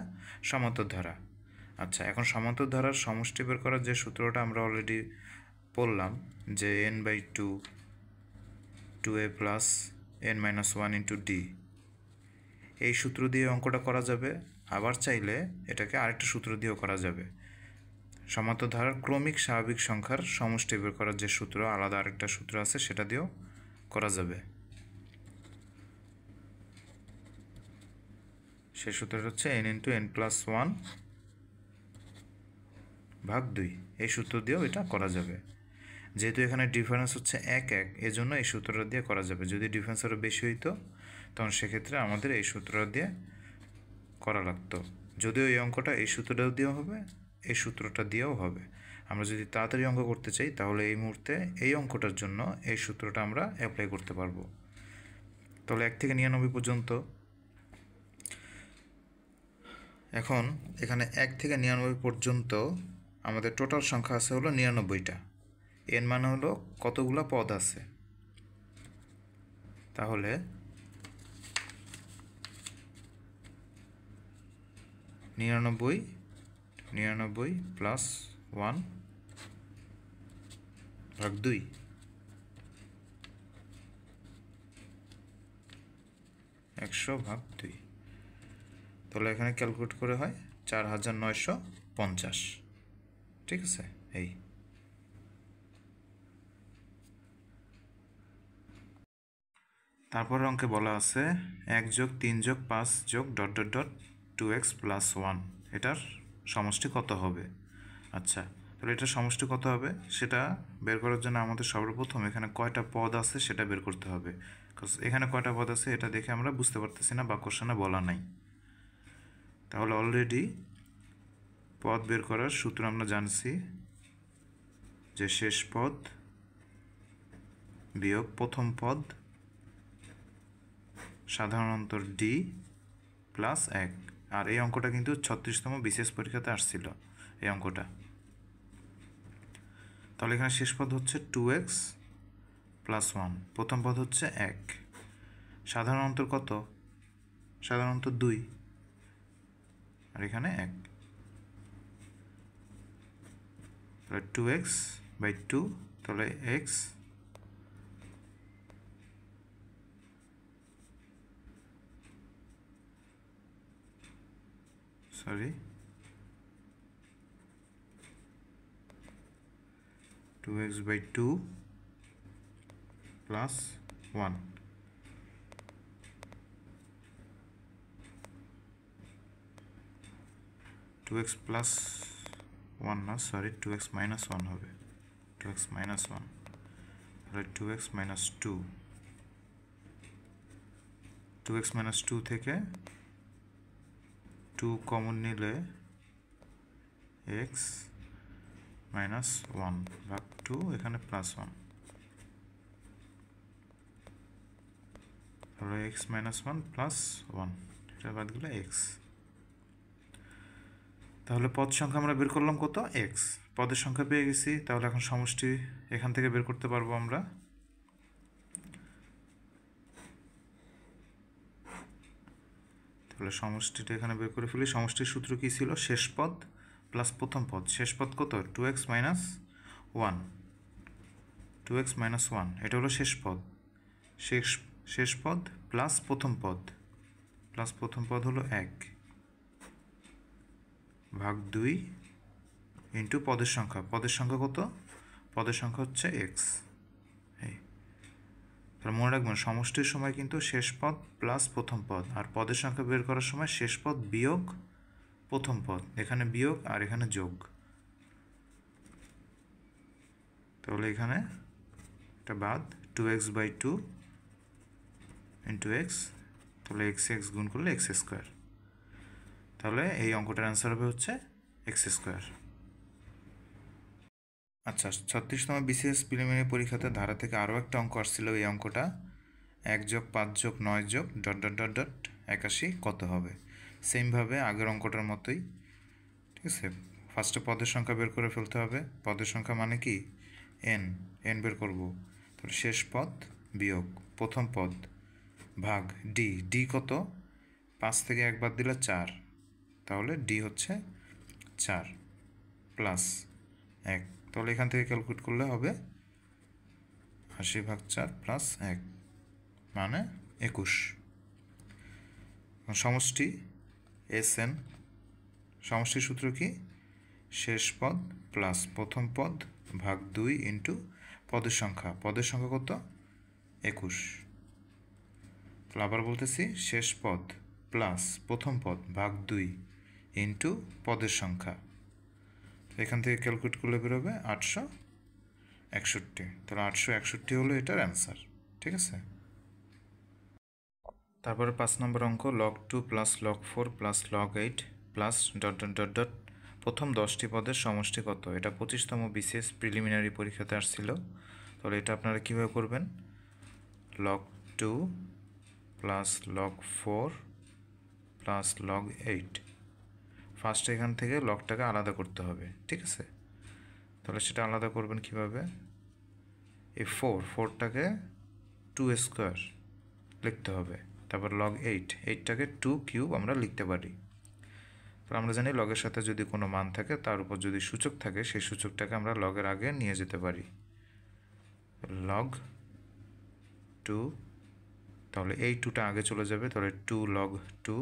সমান্তর ধারা। আচ্ছা, এখন সমান্তর ধারার সমষ্টি বের করার যে সূত্রটা আমরা অলরেডি পড়লাম, যে n/2 2a plus n-1 into D, এই সূত্র দিয়ে অঙ্কটা করা যাবে। আবার চাইলে এটাকে আরেকটা সূত্র দিয়েও করা যাবে। সমান্তর ধারার ক্রমিক স্বাভাবিক সংখ্যার সমষ্টি বের করার যে সূত্র, আলাদা আরেকটা সূত্র আছে, সেটা দিয়েও করা যাবে। সেই সূত্রটা হচ্ছে n×n+1 ভাগ 2, এই সূত্র দিয়েও এটা করা যাবে। যেহেতু এখানে ডিফারেন্স হচ্ছে 1 1, এজন্য এই সূত্রটা দিয়ে করা যাবে। যদি ডিফারেন্স আরও বেশি হইতো তখন সেক্ষেত্রে আমাদের এই সূত্রটা দিয়ে করা লাগতো। যদিও এই অঙ্কটা এই সূত্রটা দিয়েও হবে, এই সূত্রটা দিয়েও হবে। আমরা যদি তাড়াতাড়ি অঙ্ক করতে চাই তাহলে এই মুহূর্তে এই অঙ্কটার জন্য এই সূত্রটা আমরা অ্যাপ্লাই করতে পারবো। তাহলে 1 থেকে 99 পর্যন্ত, এখন এখানে 1 থেকে 99 পর্যন্ত আমাদের টোটাল সংখ্যা আছে হলো 99টা। এন মানে হলো কতগুলো পদ আছে, তাহলে 99 + 1 ভাগ 2, 100/2। তাহলে এখানে ক্যালকুলেট করে হয় 4950। ঠিক আছে, এই তারপর অঙ্কে বলা আছে 1+3+5+... 2x+1 এটার সমষ্টি কত হবে। আচ্ছা, তাহলে এটার সমষ্টি কত হবে সেটা বের করার জন্য আমাদের সর্বপ্রথম এখানে কয়টা পদ আছে সেটা বের করতে হবে। এখানে কয়টা পদ আছে এটা দেখে আমরা বুঝতে পারতেছি না বা কোশ্চেনে বলা নাই। তাহলে অলরেডি পদ বের করার সূত্র আমরা জানছি যে শেষ পদ বিয়োগ প্রথম পদ সাধারণ অন্তর ডি প্লাস 1। আর এই অঙ্কটা কিন্তু 36তম বিশেষ পরীক্ষাতে আসছিল এই অঙ্কটা। তাহলে এখানে শেষ পদ হচ্ছে 2x+1, প্রথম পদ হচ্ছে 1, সাধারণ অন্তর কত, সাধারণ অন্তর 2, আর এখানে 1। তাহলে 2x/2, তাহলে x সরি 2x/2 + 1, 2x + 1 না, সরি 2x - 1 হবে, 2x - 1, তাহলে 2x - 2, 2x - 2 থেকে 2 কমন নিলে x - 1/2, এখানে +1, তাহলে x - 1 + 1, এটা বাদ গেলে x। তাহলে পদ সংখ্যা আমরা বের করলাম কত, x, পদের সংখ্যা পেয়ে গেছি। তাহলে এখন সমষ্টি এখান থেকে বের করতে পারবো আমরা। তাহলে সমষ্টিটা এখানে বের করে ফেলি। সমষ্টির সূত্র কি ছিল, শেষ পদ প্লাস প্রথম পদ। শেষ পদ কত, 2x - 1, 2x - 1, এটা হলো শেষ পদ। শেষ পদ প্লাস প্রথম পদ, প্লাস প্রথম পদ হলো 1/2 ইন্টু পদের সংখ্যা। পদের সংখ্যা কত, পদের সংখ্যা হচ্ছে x। এই তাহলে মনে রাখবেন সমষ্টির সময় কিন্তু শেষ পদ প্লাস প্রথম পদ, আর পদের সংখ্যা বের করার সময় শেষ পদ বিয়োগ প্রথম পদ। এখানে বিয়োগ আর এখানে যোগ। তাহলে এখানে এটা বাদ, 2x/2 ইন্টু x, তাহলে x গুণ করলে x²। তাহলে এই অঙ্কটার অ্যান্সার হবে হচ্ছে x²। আচ্ছা, 36তম বিসিএস প্রিলিমিনারি পরীক্ষাতে ধারা থেকে আরও একটা অঙ্ক আসছিল। এই অঙ্কটা 1+5+9+... কত হবে। সেমভাবে আগের অঙ্কটার মতোই, ঠিক আছে। ফার্স্টে পদের সংখ্যা বের করে ফেলতে হবে। পদের সংখ্যা মানে কি, n বের করব। তাহলে শেষ পদ বিয়োগ প্রথম পদ ভাগ ডি কত, 5 থেকে 1 বাদ দিলে 4, তাহলে ডি হচ্ছে 4 প্লাস 1। তাহলে এখান থেকে ক্যালকুলেট করলে হবে 80/4 + 1 মানে 21। সমষ্টি SN, সমষ্টির সূত্র কি, শেষ পদ প্লাস প্রথম পদ ভাগ 2 ইন্টু পদের সংখ্যা। পদের সংখ্যা কত, 21। তাহলে আবার বলতেছি, শেষ পদ প্লাস প্রথম পদ ভাগ 2 ইন্টু পদের সংখ্যা। এখান থেকে ক্যালকুলেট করলে বেরোবে 861। তাহলে 861 হলো এটার অ্যান্সার, ঠিক আছে। তারপরে 5 নম্বর অঙ্ক, log2 + log4 + log8 +... প্রথম 10টি পদের সমষ্টি কত। এটা 25তম বিসিএস প্রিলিমিনারি পরীক্ষাতে আসছিল। তাহলে এটা আপনারা কীভাবে করবেন, log2 + log4 + log8। ফার্স্ট এখান থেকে লগটাকে আলাদা করতে হবে, ঠিক আছে। তাহলে সেটা আলাদা করবেন কিভাবে, এই 4টাকে 2² লিখতে হবে। তারপর log8টাকে 2³ আমরা লিখতে পারি। তো আমরা জানি লগের সাথে যদি কোনো মান থাকে তার উপর যদি সূচক থাকে সেই সূচকটাকে আমরা লগের আগে নিয়ে যেতে পারি। log2, তাহলে এই 2টা আগে চলে যাবে, তাহলে 2 log 2,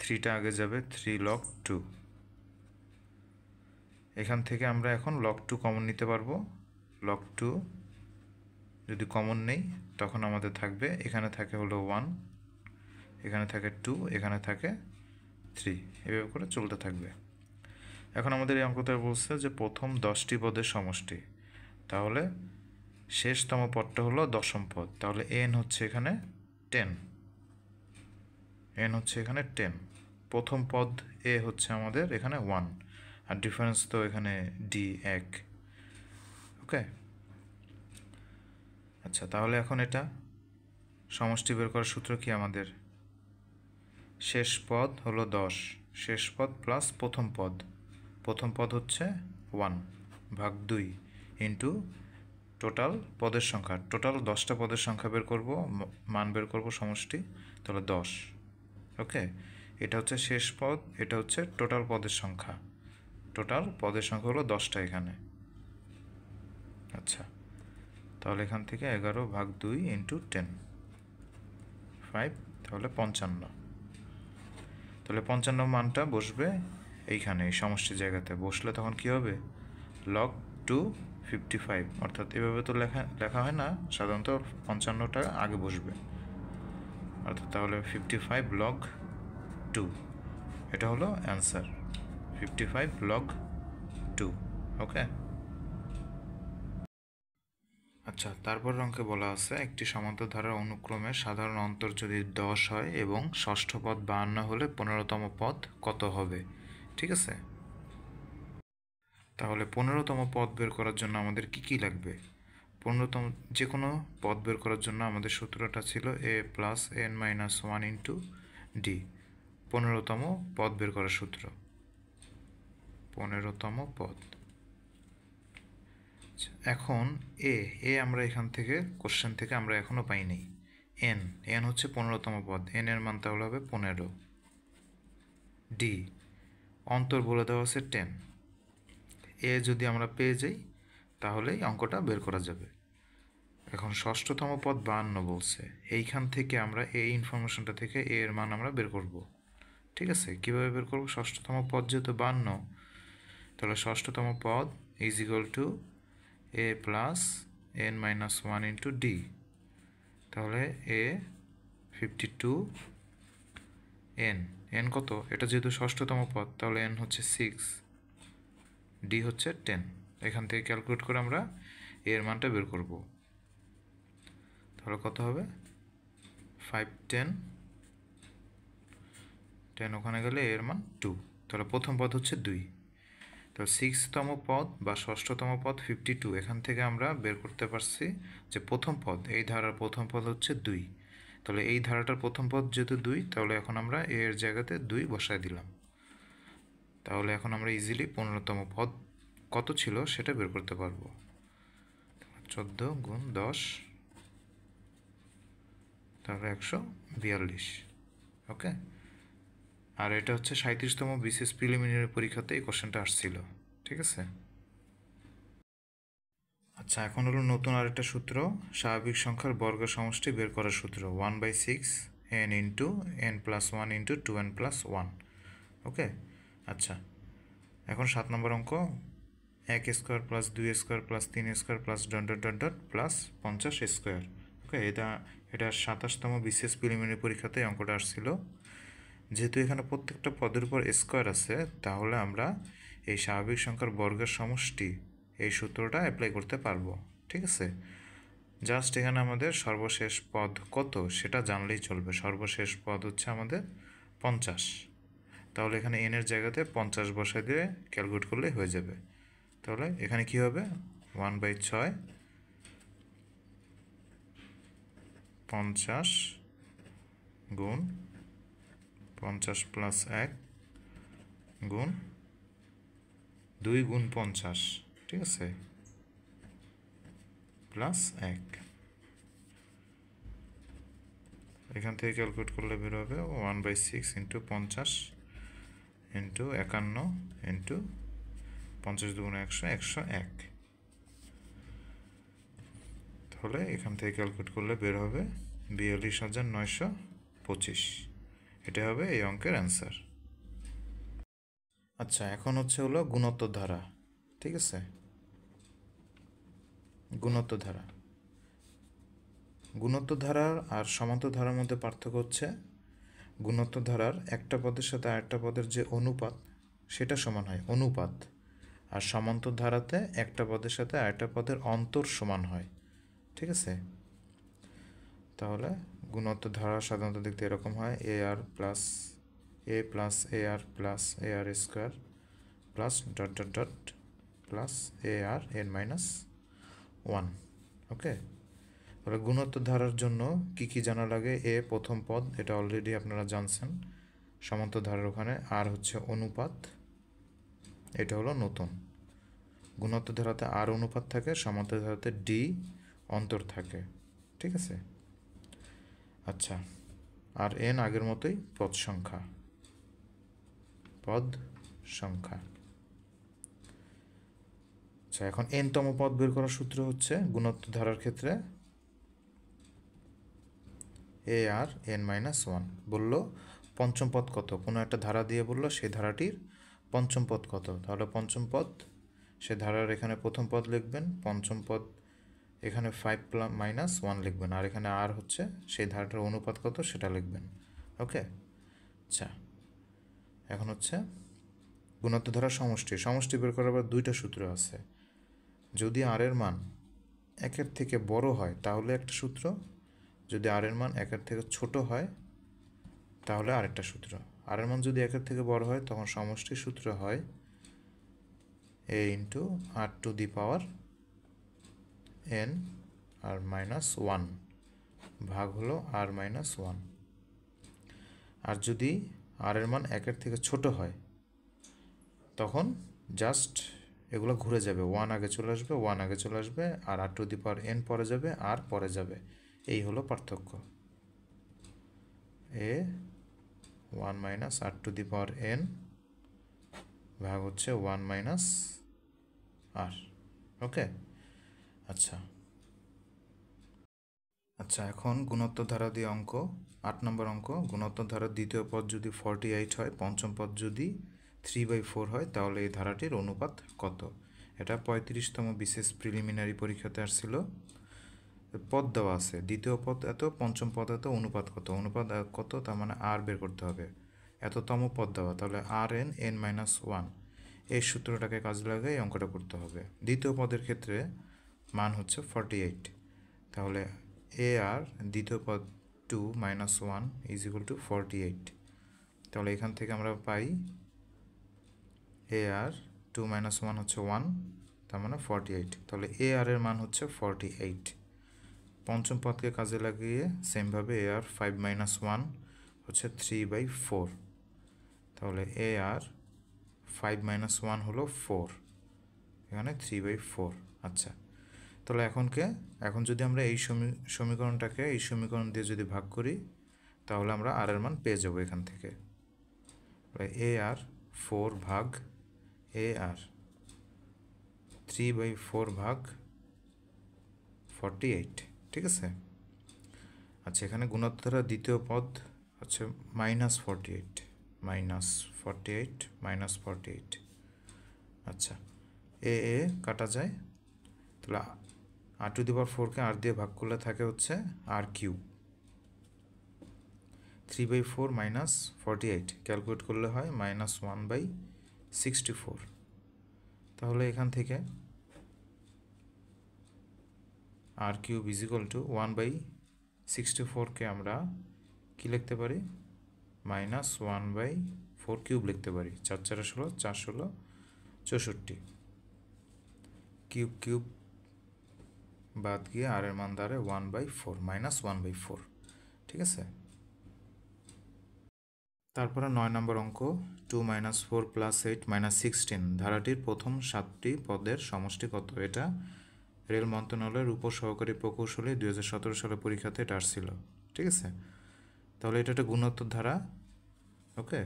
3টা আগে যাবে 3 log 2। এখান থেকে আমরা এখন log 2 কমন নিতে পারবো। log 2 যদি কমন নেই তখন আমাদের থাকবে, এখানে থাকে হলো 1, এখানে থাকে 2, এখানে থাকে 3, এভাবে করে চলতে থাকবে। এখন আমাদের এই অঙ্কটা বলছে যে প্রথম 10টি পদের সমষ্টি, তাহলে শেষতম পদটা হলো দশম পদ, তাহলে n হচ্ছে এখানে 10, n হচ্ছে এখানে 10। প্রথম পদ a হচ্ছে আমাদের এখানে 1, আর ডিফারেন্স তো এখানে d 1। ওকে, আচ্ছা তাহলে এখন এটা সমষ্টি বের করার সূত্র কি আমাদের? শেষ পদ হলো 10, শেষ পদ প্লাস প্রথম পদ, প্রথম পদ হচ্ছে 1 ভাগ 2 ইন্টু টোটাল পদের সংখ্যা, টোটাল 10টা পদের সংখ্যা বের করব, মান বের করব সমষ্টি, তাহলে 10। ওকে, এটা হচ্ছে শেষ পদ, এটা হচ্ছে টোটাল পদের সংখ্যা, টোটাল পদের সংখ্যা হলো 10টা এখানে। আচ্ছা, তাহলে এখান থেকে 11 ভাগ 2 ইন্টু 10, 5, তাহলে 55। তাহলে 55 মানটা বসবে এইখানে, এই সমষ্টির জায়গাতে বসলে তখন কি হবে? log 2 55, অর্থাৎ এভাবে তো লেখা হয় না, সাধারণত 55টা আগে বসবে, অর্থাৎ তাহলে 55 log 2, এটা হলো অ্যান্সার, 55 log 2। ওকে, আচ্ছা তারপর অঙ্কে বলা আছে একটি সমান্তর ধারার অনুক্রমে সাধারণ অন্তর যদি 10 হয় এবং ষষ্ঠ পদ 52 হলে 15তম পদ কত হবে? ঠিক আছে, তাহলে 15তম পদ বের করার জন্য আমাদের কি কি লাগবে? 15তম যে কোনো পদ বের করার জন্য আমাদের সূত্রটা ছিল a plus n minus 1 into d, 15তম পদ বের করার সূত্র, 15তম পদ। এখন এ আমরা এখান থেকে কোশ্চেন থেকে আমরা এখনও পাইনি, এন হচ্ছে 15তম পদ, এন এর মান তাহলে হবে 15। ডি অন্তর বলে দেওয়া আছে 10, এ যদি আমরা পেয়ে যাই তাহলেই অঙ্কটা বের করা যাবে। এখন ষষ্ঠতম পদ 52 বলছে, এইখান থেকে আমরা এই ইনফরমেশনটা থেকে এ এর মান আমরা বের করব। ঠিক আছে, কীভাবে বের করব? ষষ্ঠতম পদ যেহেতু 52, তাহলে ষষ্ঠতম পদ is equal two a plus n minus 1 into D, তাহলে এ 52, এন কত? এটা যেহেতু ষষ্ঠতম পদ, তাহলে এন হচ্ছে 6, ডি হচ্ছে 10। এখান থেকে ক্যালকুলেট করে আমরা এর মানটা বের করব, তাহলে কত হবে? 5, 10, 10 ওখানে গেলে এর মান 2, তাহলে প্রথম পদ হচ্ছে 2। তো 6তম পদ বা ষষ্ঠতম পদ 52, এখান থেকে আমরা বের করতে পারছি যে প্রথম পদ, এই ধারার প্রথম পদ হচ্ছে 2, তাহলে এই ধারাটার প্রথম পদ যেহেতু 2, তাহলে এখন আমরা এর জায়গাতে 2 বসায় দিলাম, তাহলে এখন আমরা ইজিলি 15তম পদ কত ছিল সেটা বের করতে পারবো। 14 গুণ 10, তাহলে 142। ওকে, আর এটা হচ্ছে 37তম বিসিএস প্রিলিমিনারি পরীক্ষাতে এই কোশ্চেনটা আসছিল। ঠিক আছে, আচ্ছা এখন হলো নতুন আরেকটা সূত্র, স্বাভাবিক সংখ্যার বর্গ সমষ্টি বের করার সূত্র, 1/6 n into n plus 1 into 2n plus 1। Okay, আচ্ছা এখন 7 নম্বর অঙ্ক, 1 square plus 2 square plus 3 square plus dot dot dot dot plus 50 square. Okay, এটা 27তম বিসিএস প্রিলিমিনারি পরীক্ষাতে অঙ্কটা আসছিল। যেহেতু এখানে প্রত্যেকটা পদের উপর স্কোয়ার আছে, তাহলে আমরা এই স্বাভাবিক সংখ্যার বর্গের সমষ্টি এই সূত্রটা অ্যাপ্লাই করতে পারবো। ঠিক আছে, জাস্ট এখানে আমাদের সর্বশেষ পদ কত সেটা জানলেই চলবে। সর্বশেষ পদ হচ্ছে আমাদের 50, তাহলে এখানে n এর জায়গাতে 50 বসায় দিয়ে ক্যালকুলেট করলে হয়ে যাবে। তাহলে এখানে কি হবে? 1/6 50 গুণ 50 প্লাস 1 গুণ 2 গুণ 50, ঠিক আছে, প্লাস 1, এখান থেকে ক্যালকুলেট করলে বের হবে 1/6 ইন্টু 50 ইন্টু 51 ইন্টু 50 দুগুণ 100, 101। তাহলে এখান থেকে ক্যালকুলেট করলে বের হবে 42,925, এটা হবে এই অঙ্কের অ্যান্সার। আচ্ছা, এখন হলো গুণোত্তর ধারা। ঠিক আছে, গুণোত্তর ধারা। গুণোত্তর ধারার আর সমান্তর ধারার মধ্যে পার্থক্য হচ্ছে গুণোত্তর ধারার একটা পদের সাথে আরেকটা পদের যে অনুপাত সেটা সমান হয়, অনুপাত। আর সমান্তর ধারাতে একটা পদের সাথে আরেকটা পদের অন্তর সমান হয়। ঠিক আছে, তাহলে গুণোত্তর ধারা সাধারণত দেখতে এরকম হয়, a plus a r plus a r square plus dot dot dot plus a r n minus one. Okay, তাহলে গুণোত্তর ধারার জন্য কি কি জানা লাগে? এ প্রথম পদ, এটা অলরেডি আপনারা জানছেন। সমান্তর ধারার ওখানে আর হচ্ছে অনুপাত, এটা হলো নতুন। গুণোত্তর ধারাতে আর অনুপাত থাকে, সমান্তর ধারাতে ডি অন্তর থাকে। ঠিক আছে, আচ্ছা, আর এন আগের মতোই পদ সংখ্যা, পদ সংখ্যা। আচ্ছা, এখন এনতম পদ বের করার সূত্র হচ্ছে গুণোত্তর ধারার ক্ষেত্রে এ আর এন মাইনাস ওয়ান। বললো পঞ্চম পদ কত, কোনো একটা ধারা দিয়ে বললো সেই ধারাটির পঞ্চম পদ কত, তাহলে পঞ্চম পদ সে ধারার এখানে প্রথম পদ লিখবেন, পঞ্চম পদ এখানে 5 মাইনাস 1 লিখবেন, আর এখানে আর হচ্ছে সেই ধারাটার অনুপাত কত সেটা লিখবেন। ওকে, আচ্ছা, এখন হচ্ছে গুণোত্তর ধারার সমষ্টি। সমষ্টি বের করার আবার দুইটা সূত্র আছে। যদি আর এর মান একের থেকে বড় হয় তাহলে একটা সূত্র, যদি আর এর মান একের থেকে ছোট হয় তাহলে আরেকটা সূত্র। আর এর মান যদি একের থেকে বড় হয় তখন সমষ্টির সূত্র হয় a into r to the power n r minus one ভাগ হলো আর মাইনাস ওয়ান। আর যদি আর এর মান একের থেকে ছোট হয় তখন জাস্ট এগুলো ঘুরে যাবে, ওয়ান আগে চলে আসবে, ওয়ান আগে চলে আসবে, আর আর টু দি পাওয়ার এন পরে যাবে, আর পরে যাবে। এই হলো পার্থক্য। A one minus r to the power n ভাগ হচ্ছে ওয়ান মাইনাস আর। ওকে, আচ্ছা আচ্ছা, এখন গুণোত্তর ধারা দিয়ে অঙ্ক, 8 নম্বর অঙ্ক। গুণোত্তর ধারার দ্বিতীয় পদ যদি 48 হয়, পঞ্চম পদ যদি 3/4 হয়, তাহলে এই ধারাটির অনুপাত কত? এটা 35তম বিশেষ প্রিলিমিনারি পরীক্ষাতে আসছিল। পদ দেওয়া আছে, দ্বিতীয় পদ এত, পঞ্চম পদ এত, অনুপাত কত? অনুপাত কত, তার মানে আর বের করতে হবে। এততম পদ দেওয়া, তাহলে আর এন এন মাইনাস ওয়ান, এই সূত্রটাকে কাজে লাগিয়ে এই অঙ্কটা করতে হবে। দ্বিতীয় পদের ক্ষেত্রে মান হচ্ছে 48, তাহলে এ আর দ্বিতীয় পদ 2 মাইনাস 1 ইজ ইকুয়াল টু 48। তাহলে এখান থেকে আমরা পাই এ আর 2 মাইনাস 1 হচ্ছে 1, তার মানে 48। তাহলে এ আর এর মান হচ্ছে 48। পঞ্চম পদকে কাজে লাগিয়ে সেমভাবে এ আর 5 মাইনাস 1 হচ্ছে 3/4। তাহলে এ আর 5 মাইনাস 1 হলো 4, এখানে 3/4। আচ্ছা, তাহলে এখন যদি আমরা এই সমীকরণটাকে এই সমীকরণ দিয়ে যদি ভাগ করি তাহলে আমরা আর এর মান পেয়ে যাবো এখান থেকে। এ আর 4 ভাগ এ আর 3/4 ভাগ 48। ঠিক আছে, আচ্ছা, এখানে গুণোত্তর ধারার দ্বিতীয় পদ হচ্ছে -48, -48 আচ্ছা, এ কাটা যায়, তাহলে আর টু দি পাওয়ার 4কে আর দিয়ে ভাগ করলে থাকে হচ্ছে আর কিউব। 3/4 মাইনাস 48 ক্যালকুলেট করলে হয় -1/64। তাহলে এখান থেকে আর কিউব ইজ ইকুয়াল টু 1/64কে আমরা কি লিখতে পারি? -1/4 কিউব লিখতে পারি। 4 4 16, 4 16 64, কিউব কিউব বাদ গিয়ে আর এর মান দাঁড়ায় 1/4, -1/4। ঠিক আছে, তারপরে 9 নম্বর অঙ্ক, 2 - 4 + 8 - 16 ধারাটির প্রথম 7টি পদের সমষ্টি কত? এটা রেল মন্ত্রণালয়ের উপসহকারী প্রকৌশলী 2017 সালে পরীক্ষাতে এটা আসছিল। ঠিক আছে, তাহলে এটা একটা গুণোত্তর ধারা। ওকে,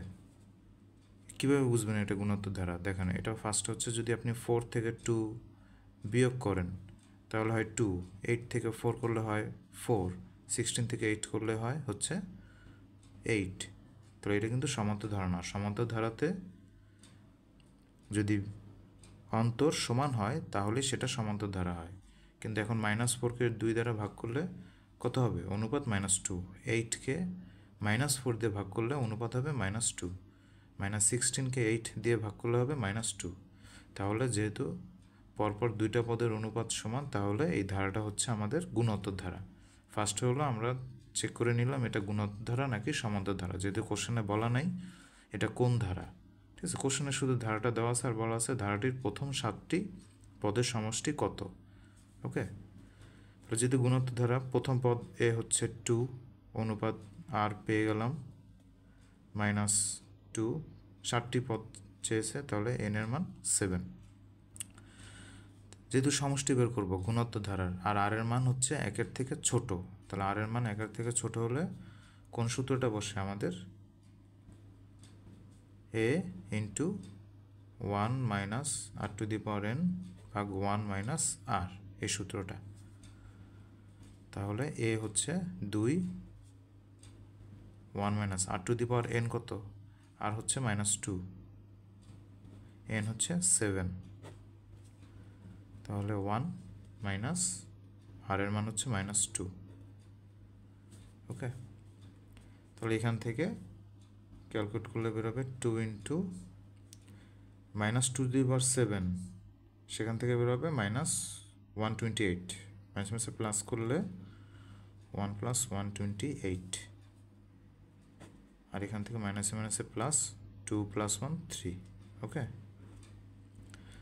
কীভাবে বুঝবেন এটা গুণোত্তর ধারা? দেখেন, এটা ফার্স্ট হচ্ছে যদি আপনি 4 থেকে 2 বিয়োগ করেন তাহলে হয় 2, 8 থেকে 4 করলে হয় 4, 16 থেকে 8 করলে হয় হচ্ছে 8। তো এটা কিন্তু সমান্তর ধারা না। সমান্তর ধারাতে যদি অন্তর সমান হয় তাহলে সেটা সমান্তর ধারা হয়। কিন্তু এখন -4কে 2 দ্বারা ভাগ করলে কত হবে? অনুপাত -2। 8কে -4 দিয়ে ভাগ করলে অনুপাত হবে -2। -16কে 8 দিয়ে ভাগ করলে হবে -2। তাহলে যেহেতু পরপর দুইটা পদের অনুপাত সমান, তাহলে এই ধারাটা হচ্ছে আমাদের গুণোত্তর ধারা। ফার্স্টে হলো আমরা চেক করে নিলাম এটা গুণোত্তর ধারা নাকি সমান্তর ধারা, যেহেতু কোশ্চেনে বলা নাই এটা কোন ধারা। ঠিক আছে, কোশ্চেনে শুধু ধারাটা দেওয়া আছে আর বলা আছে ধারাটির প্রথম 7টি পদের সমষ্টি কত। ওকে, তো যেহেতু গুণোত্তর ধারা, প্রথম পদ এ হচ্ছে 2 অনুপাত আর পেয়ে গেলাম -2। 7টি পদ চেয়েছে, তাহলে n এর মান 7। যেহেতু সমষ্টি বের করব গুণোত্তর ধারার, আর r এর মান হচ্ছে 1-এর থেকে ছোট, তাহলে r এর মান 1-এর থেকে ছোট হলে কোন সূত্রটা বসে আমাদের? a into 1 minus r two the power n ভাগ 1 মাইনাস r, এই সূত্রটা। তাহলে a হচ্ছে 2, 1 minus r two the power n কত? r হচ্ছে -2, n হচ্ছে 7। তাহলে 1 মাইনাস r এর মান হচ্ছে -2। ওকে, তাহলে এখান থেকে ক্যালকুলেট করলে বেরোবে 2 ইন্টু -2 টু দি পাওয়ার 7, সেখান থেকে বেরোবে -128। মাইনাস মাইনাসে প্লাস করলে 1 + 128, আর এখান থেকে মাইনাসে মাইনাসে প্লাস 2 + 1 3। ওকে,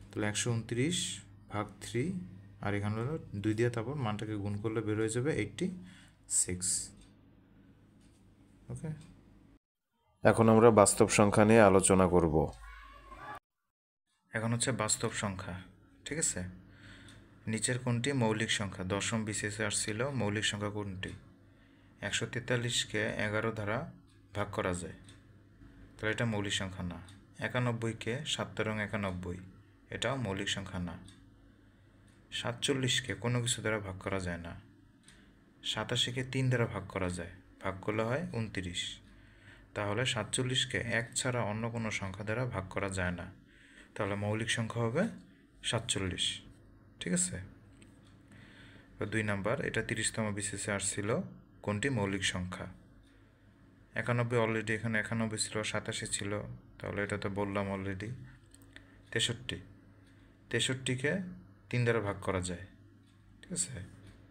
তাহলে 129 ভাগ 3, আর এখানে হলো 2 দিয়ে তারপর মানটাকে গুণ করলে বের হয়ে যাবে 86। ওকে, এখন আমরা বাস্তব সংখ্যা নিয়ে আলোচনা করব। এখন হচ্ছে বাস্তব সংখ্যা। ঠিক আছে, নিচের কোনটি মৌলিক সংখ্যা? দশম বিসিএসে আসছিল মৌলিক সংখ্যা কোনটি? 143কে 11 দ্বারা ভাগ করা যায়, তাহলে এটা মৌলিক সংখ্যা না। 91কে 7 × 91, এটাও মৌলিক সংখ্যা না। 47কে কোনো কিছু দ্বারা ভাগ করা যায় না। 87কে 3 দ্বারা ভাগ করা যায়, ভাগ করলে হয় 29। তাহলে 47কে 1 ছাড়া অন্য কোনো সংখ্যা দ্বারা ভাগ করা যায় না, তাহলে মৌলিক সংখ্যা হবে 47। ঠিক আছে, 2 নাম্বার, এটা 30তম বিসিএসে আসছিল কোনটি মৌলিক সংখ্যা? 91 অলরেডি এখানে 91 ছিল, 87 ছিল, তাহলে এটা তো বললাম অলরেডি। 63কে 3 দ্বারা ভাগ করা যায়। ঠিক আছে,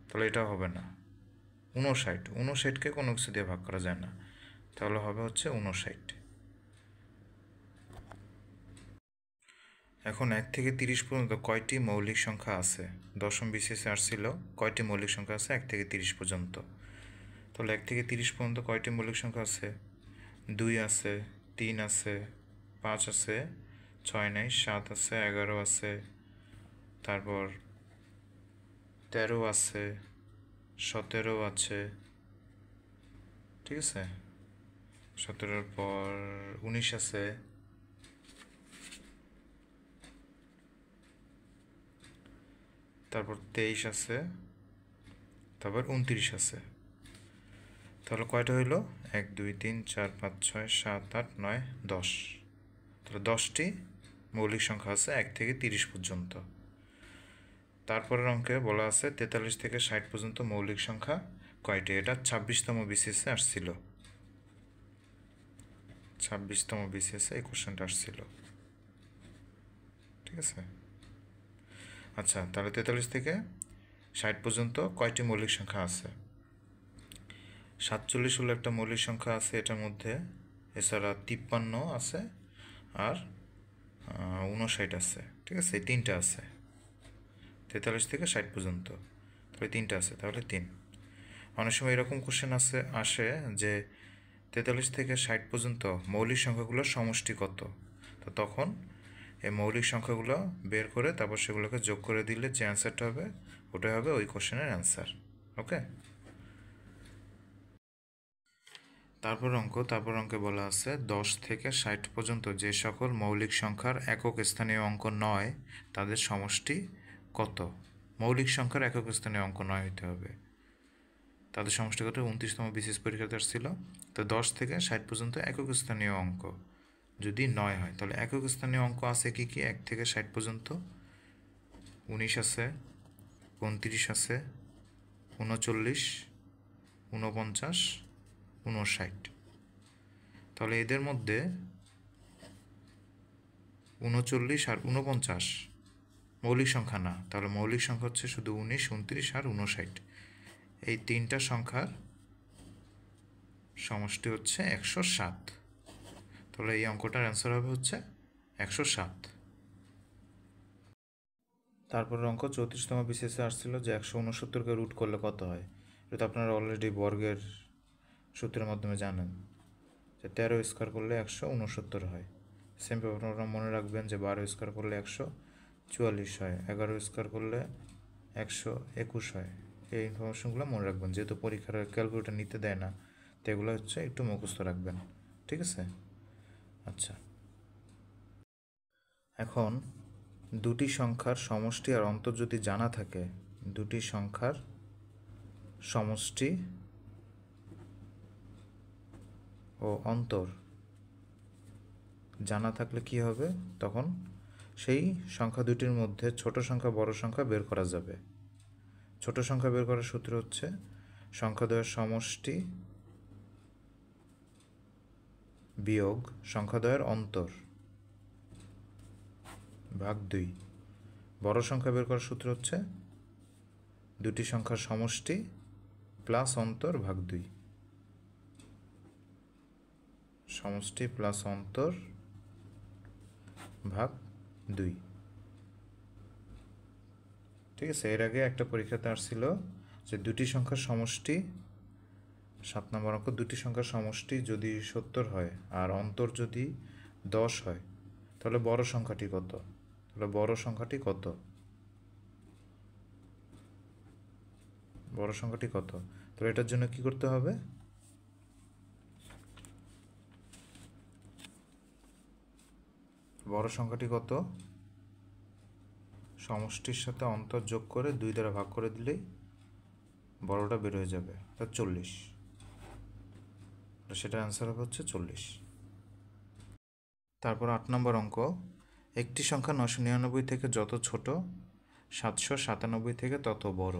তাহলে এটা হবে না। 59কে কোনো কিছু দিয়ে ভাগ করা যায় না, তাহলে হবে হচ্ছে 59। এখন 1 থেকে 30 পর্যন্ত কয়টি মৌলিক সংখ্যা আছে? দশম বিসিএসে আসছিল কয়টি মৌলিক সংখ্যা আছে 1 থেকে 30 পর্যন্ত। তাহলে 1 থেকে 30 পর্যন্ত কয়টি মৌলিক সংখ্যা আছে? 2 আছে, 3 আছে, 5 আছে, 6 নেই, 7 আছে, 11 আছে, তারপর 13 আছে, 17 আছে। ঠিক আছে, 17-এর পর 19 আছে, তারপর 23 আছে, তারপর 29 আছে। তাহলে কয়টা হইলো? 1 2 3 4 5 6 7 8 9 10। তাহলে 10টি মৌলিক সংখ্যা আছে 1 থেকে 30 পর্যন্ত। তারপরের অঙ্কে বলা আছে 43 থেকে 60 পর্যন্ত মৌলিক সংখ্যা কয়টি? এটা 26তম বিসিএসে আসছিল। 26তম বিসিএসে এই কোশ্চেনটা আসছিল। ঠিক আছে, আচ্ছা, তাহলে 43 থেকে 60 পর্যন্ত কয়টি মৌলিক সংখ্যা আছে? 47 হলো একটা মৌলিক সংখ্যা আছে এটার মধ্যে, এছাড়া 53 আছে আর 59 আছে। ঠিক আছে, এই 3টা আছে 43 থেকে 60 পর্যন্ত, তাহলে 3টা আছে, তাহলে 3। অনেক সময় এরকম কোশ্চেন আসে যে 43 থেকে 60 পর্যন্ত মৌলিক সংখ্যাগুলোর সমষ্টি কত? তো তখন এই মৌলিক সংখ্যাগুলো বের করে তারপর সেগুলোকে যোগ করে দিলে যে অ্যান্সারটা হবে ওটাই হবে ওই কোশ্চেনের অ্যান্সার। ওকে, তারপর অঙ্কে বলা আছে 10 থেকে 60 পর্যন্ত যে সকল মৌলিক সংখ্যার একক স্থানীয় অঙ্ক নয় তাদের সমষ্টি কত? মৌলিক সংখ্যার একক স্থানীয় অঙ্ক নয় হতে হবে। তাদের সমষ্টি কত? 29তম বিসিএস পরীক্ষাতে আসছিল। তো 10 থেকে 60 পর্যন্ত একক স্থানীয় অঙ্ক যদি 9 হয়, তাহলে একক স্থানীয় অঙ্ক আছে কি কি? 1 থেকে 60 পর্যন্ত 19 আছে, 29 আছে, 39, 49, 59। তাহলে এদের মধ্যে 39 আর 49 মৌলিক সংখ্যা না, তাহলে মৌলিক সংখ্যা হচ্ছে শুধু 19, 29 আর 59। এই তিনটা সংখ্যার সমষ্টি হচ্ছে 107। তাহলে এই অঙ্কটার অ্যান্সার হবে হচ্ছে 107। তারপরের অঙ্ক 34তম বিসিএসে আসছিল যে 169কে রুট করলে কত হয়। এটা তো আপনারা অলরেডি বর্গের সূত্রের মাধ্যমে জানেন যে 13 স্কোয়ার করলে 169 হয়। সেমভাবে আপনারা মনে রাখবেন যে 12 স্কোয়ার করলে 144 হয়, 11 স্কোয়ার করলে 121 হয়। এই ইনফরমেশনগুলো মনে রাখবেন, যেহেতু পরীক্ষার ক্যালকুলেটর নিতে দেয় না, তো এগুলো হচ্ছে একটু মুখস্থ রাখবেন, ঠিক আছে? আচ্ছা, এখন দুটি সংখ্যার সমষ্টি আর অন্তর যদি জানা থাকে, দুটি সংখ্যার সমষ্টি ও অন্তর জানা থাকলে কি হবে? তখন সেই সংখ্যা দুটির মধ্যে ছোট সংখ্যা বড় সংখ্যা বের করা যাবে। ছোট সংখ্যা বের করার সূত্র হচ্ছে সংখ্যাদ্বয়ের সমষ্টি বিয়োগ সংখ্যাদ্বয়ের অন্তর ভাগ 2। বড় সংখ্যা বের করার সূত্র হচ্ছে দুটি সংখ্যার সমষ্টি প্লাস অন্তর ভাগ 2। সমষ্টি প্লাস অন্তর ভাগ 2, ঠিক আছে? এর আগে একটা পরীক্ষাতে আসছিল যে দুটি সংখ্যার সমষ্টি, 7 নম্বর অঙ্ক, দুটি সংখ্যার সমষ্টি যদি 70 হয় আর অন্তর যদি 10 হয়, তাহলে বড় সংখ্যাটি কত? তাহলে বড় সংখ্যাটি কত? বড় সংখ্যাটি কত? তাহলে এটার জন্য কি করতে হবে? বড় সংখ্যাটি কত? সমষ্টির সাথে অন্তর যোগ করে 2 দ্বারা ভাগ করে দিলেই বড়টা বের হয়ে যাবে, অর্থাৎ 40। সেটার অ্যান্সার হবে হচ্ছে 40। তারপর 8 নম্বর অঙ্ক, একটি সংখ্যা 999 থেকে যত ছোট 797 থেকে তত বড়,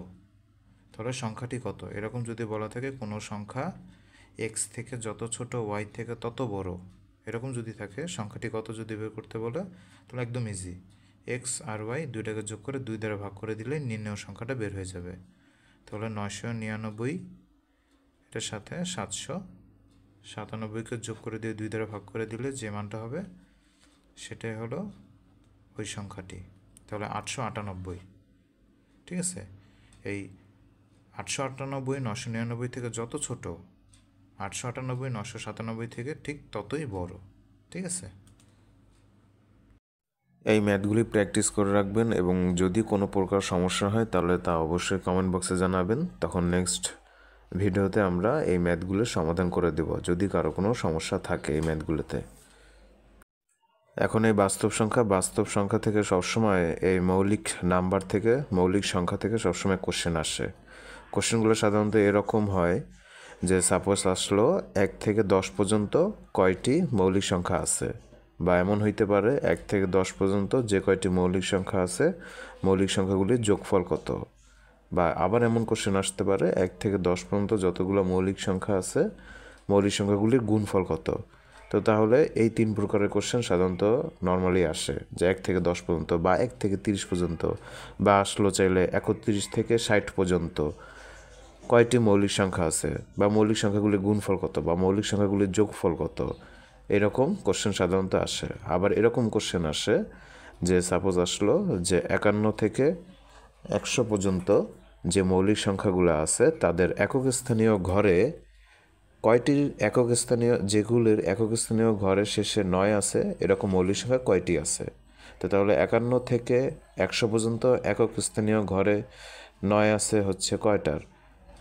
তাহলে সংখ্যাটি কত? এরকম যদি বলা থাকে কোনো সংখ্যা x থেকে যত ছোট y থেকে তত বড়, এরকম যদি থাকে, সংখ্যাটি কত যদি বের করতে বলে, তাহলে একদম ইজি। x আর y দুইটাকে যোগ করে 2 দ্বারা ভাগ করে দিলে নির্ণেয় সংখ্যাটা বের হয়ে যাবে। তাহলে 999 এটার সাথে 797কে যোগ করে দিয়ে 2 দ্বারা ভাগ করে দিলে যে মানটা হবে সেটাই হলো ওই সংখ্যাটি। তাহলে 898, ঠিক আছে? এই 898 999 থেকে যত ছোট, 898 997 থেকে ঠিক ততই বড়, ঠিক আছে? এই ম্যাথগুলি প্র্যাকটিস করে রাখবেন এবং যদি কোনো প্রকার সমস্যা হয় তাহলে তা অবশ্যই কমেন্ট বক্সে জানাবেন। তখন নেক্সট ভিডিওতে আমরা এই ম্যাথগুলোর সমাধান করে দেব যদি কারো কোনো সমস্যা থাকে এই ম্যাথগুলোতে। এখন এই বাস্তব সংখ্যা থেকে সবসময় এই মৌলিক নাম্বার থেকে, মৌলিক সংখ্যা থেকে সবসময় কোশ্চেন আসে। কোশ্চেনগুলো সাধারণত এরকম হয় যে সাপোজ আসলো 1 থেকে 10 পর্যন্ত কয়টি মৌলিক সংখ্যা আছে, বা এমন হইতে পারে 1 থেকে 10 পর্যন্ত যে কয়টি মৌলিক সংখ্যা আছে মৌলিক সংখ্যাগুলির যোগফল কত, বা আবার এমন কোশ্চেন আসতে পারে 1 থেকে 10 পর্যন্ত যতগুলো মৌলিক সংখ্যা আছে মৌলিক সংখ্যাগুলির গুণফল কত। তো তাহলে এই 3 প্রকারের কোশ্চেন সাধারণত নর্মালি আসে, যে 1 থেকে 10 পর্যন্ত বা 1 থেকে 30 পর্যন্ত, বা আসলো চাইলে 31 থেকে 60 পর্যন্ত কয়টি মৌলিক সংখ্যা আছে, বা মৌলিক সংখ্যাগুলির গুণফল কত, বা মৌলিক সংখ্যাগুলির যোগফল কত, এরকম কোশ্চেন সাধারণত আসে। আবার এরকম কোশ্চেন আসে যে সাপোজ আসলো যে 51 থেকে 100 পর্যন্ত যে মৌলিক সংখ্যাগুলো আছে তাদের একক স্থানীয় ঘরে কয়টি একক স্থানীয়, যেগুলির একক স্থানীয় ঘরের শেষে 9 আছে, এরকম মৌলিক সংখ্যা কয়টি আছে। তো তাহলে 51 থেকে 100 পর্যন্ত একক স্থানীয় ঘরে 9 আছে হচ্ছে কয়টার?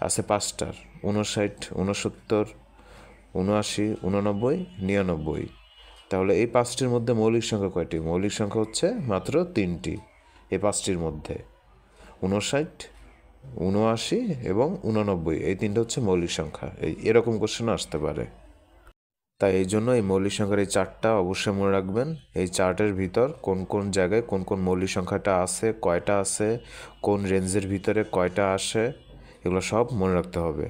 আছে 5টার, 59, 69, 79, 89, 99। তাহলে এই 5টির মধ্যে মৌলিক সংখ্যা কয়টি? মৌলিক সংখ্যা হচ্ছে মাত্র 3টি এই 5টির মধ্যে, 59, ৭৯ এবং ৮৯, এই তিনটা হচ্ছে মৌলিক সংখ্যা। এরকম কোশ্চেন আসতে পারে। তাই এই জন্য এই মৌলিক সংখ্যার এই চার্টটা অবশ্যই মনে রাখবেন। এই চার্টের ভিতর কোন কোন জায়গায় কোন কোন মৌলিক সংখ্যাটা আছে, কয়টা আছে, কোন রেঞ্জের ভিতরে কয়টা আসে, এগুলো সব মনে রাখতে হবে।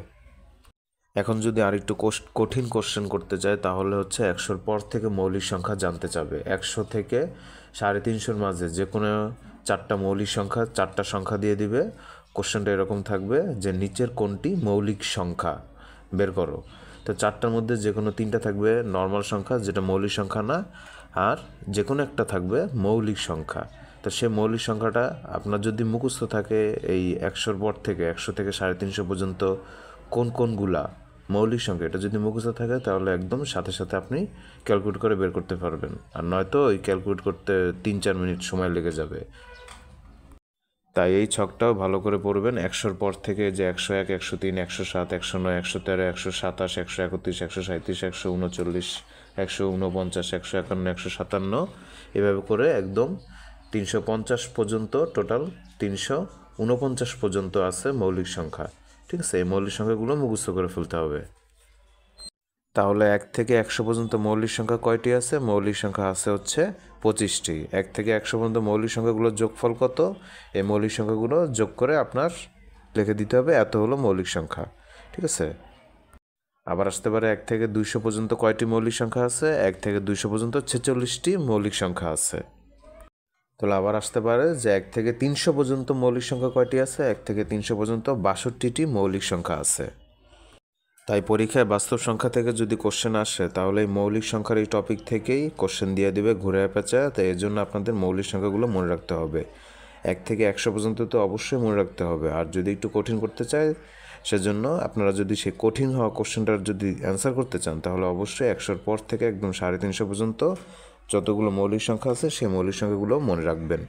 এখন যদি আরেকটু কঠিন কোশ্চেন করতে চায় তাহলে হচ্ছে ১০০-র পর থেকে মৌলিক সংখ্যা জানতে চাবে। ১০০ থেকে ৩৫০-র মাঝে যে কোনো চারটা মৌলিক সংখ্যা, চারটা সংখ্যা দিয়ে দিবে। কোশ্চেনটা এরকম থাকবে যে নিচের কোনটি মৌলিক সংখ্যা বের করো। তো চারটার মধ্যে যে কোনো তিনটা থাকবে নর্মাল সংখ্যা, যেটা মৌলিক সংখ্যা না, আর যে কোনো একটা থাকবে মৌলিক সংখ্যা। তো সে মৌলিক সংখ্যাটা আপনার যদি মুখস্থ থাকে এই ১০০-র পর থেকে ১০০ থেকে ৩৫০ পর্যন্ত কোন কোনগুলা মৌলিক সংখ্যা, এটা যদি মুখস্থ থাকে তাহলে একদম সাথে সাথে আপনি ক্যালকুলেট করে বের করতে পারবেন। আর নয়তো ওই ক্যালকুলেট করতে ৩-৪ মিনিট সময় লেগে যাবে। তাই এই ছকটাও ভালো করে পড়বেন। ১০০-র পর থেকে যে ১০১, ১০৩, ১০৭, ১০৯, ১১৩, ১২৭, ১৩১, ১৩৭, ১৩৭, ১৩৯, ১৪৯, ১৫১, ১৫৭, এভাবে করে একদম ৩৫০ পর্যন্ত, টোটাল ৩৪৯ পর্যন্ত আছে মৌলিক সংখ্যা। ঠিক আছে, এই মৌলিক সংখ্যাগুলো মুখস্থ করে ফেলতে হবে। তাহলে ১ থেকে ১০০ পর্যন্ত মৌলিক সংখ্যা কয়টি আছে? মৌলিক সংখ্যা আছে হচ্ছে ২৫টি। ১ থেকে ১০০ পর্যন্ত মৌলিক সংখ্যাগুলোর যোগফল কত? এই মৌলিক সংখ্যাগুলো যোগ করে আপনার লিখে দিতে হবে এত হলো মৌলিক সংখ্যা। ঠিক আছে, আবার আসতে পারে ১ থেকে ২০০ পর্যন্ত কয়টি মৌলিক সংখ্যা আছে? ১ থেকে ২০০ পর্যন্ত ৪৬টি মৌলিক সংখ্যা আছে। তাহলে আবার আসতে পারে যে ১ থেকে ৩০০ পর্যন্ত মৌলিক সংখ্যা কয়টি আছে? ১ থেকে ৩০০ পর্যন্ত ৬২টি মৌলিক সংখ্যা আছে। তাই পরীক্ষায় বাস্তব সংখ্যা থেকে যদি কোশ্চেন আসে তাহলে এই মৌলিক সংখ্যার এই টপিক থেকেই কোশ্চেন দিয়ে দেবে ঘুরে পেঁচায়। তাই এর জন্য আপনাদের মৌলিক সংখ্যাগুলো মনে রাখতে হবে। ১ থেকে ১০০ পর্যন্ত তো অবশ্যই মনে রাখতে হবে। আর যদি একটু কঠিন করতে চায় সেজন্য আপনারা যদি সেই কঠিন হওয়া কোশ্চেনটার যদি অ্যান্সার করতে চান তাহলে অবশ্যই ১০০-র পর থেকে একদম ৩৫০ পর্যন্ত যতগুলো মৌলিক সংখ্যা আছে সেই মৌলিক সংখ্যাগুলো মনে রাখবেন।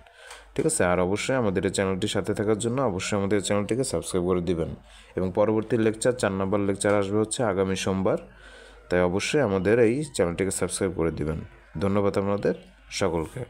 ঠিক আছে, আর অবশ্যই আমাদের এই চ্যানেলটির সাথে থাকার জন্য অবশ্যই আমাদের চ্যানেলটিকে সাবস্ক্রাইব করে দিবেন। এবং পরবর্তী লেকচার ৪ নম্বর লেকচার আসবে হচ্ছে আগামী সোমবার। তাই অবশ্যই আমাদের এই চ্যানেলটিকে সাবস্ক্রাইব করে দিবেন। ধন্যবাদ আপনাদের সকলকে।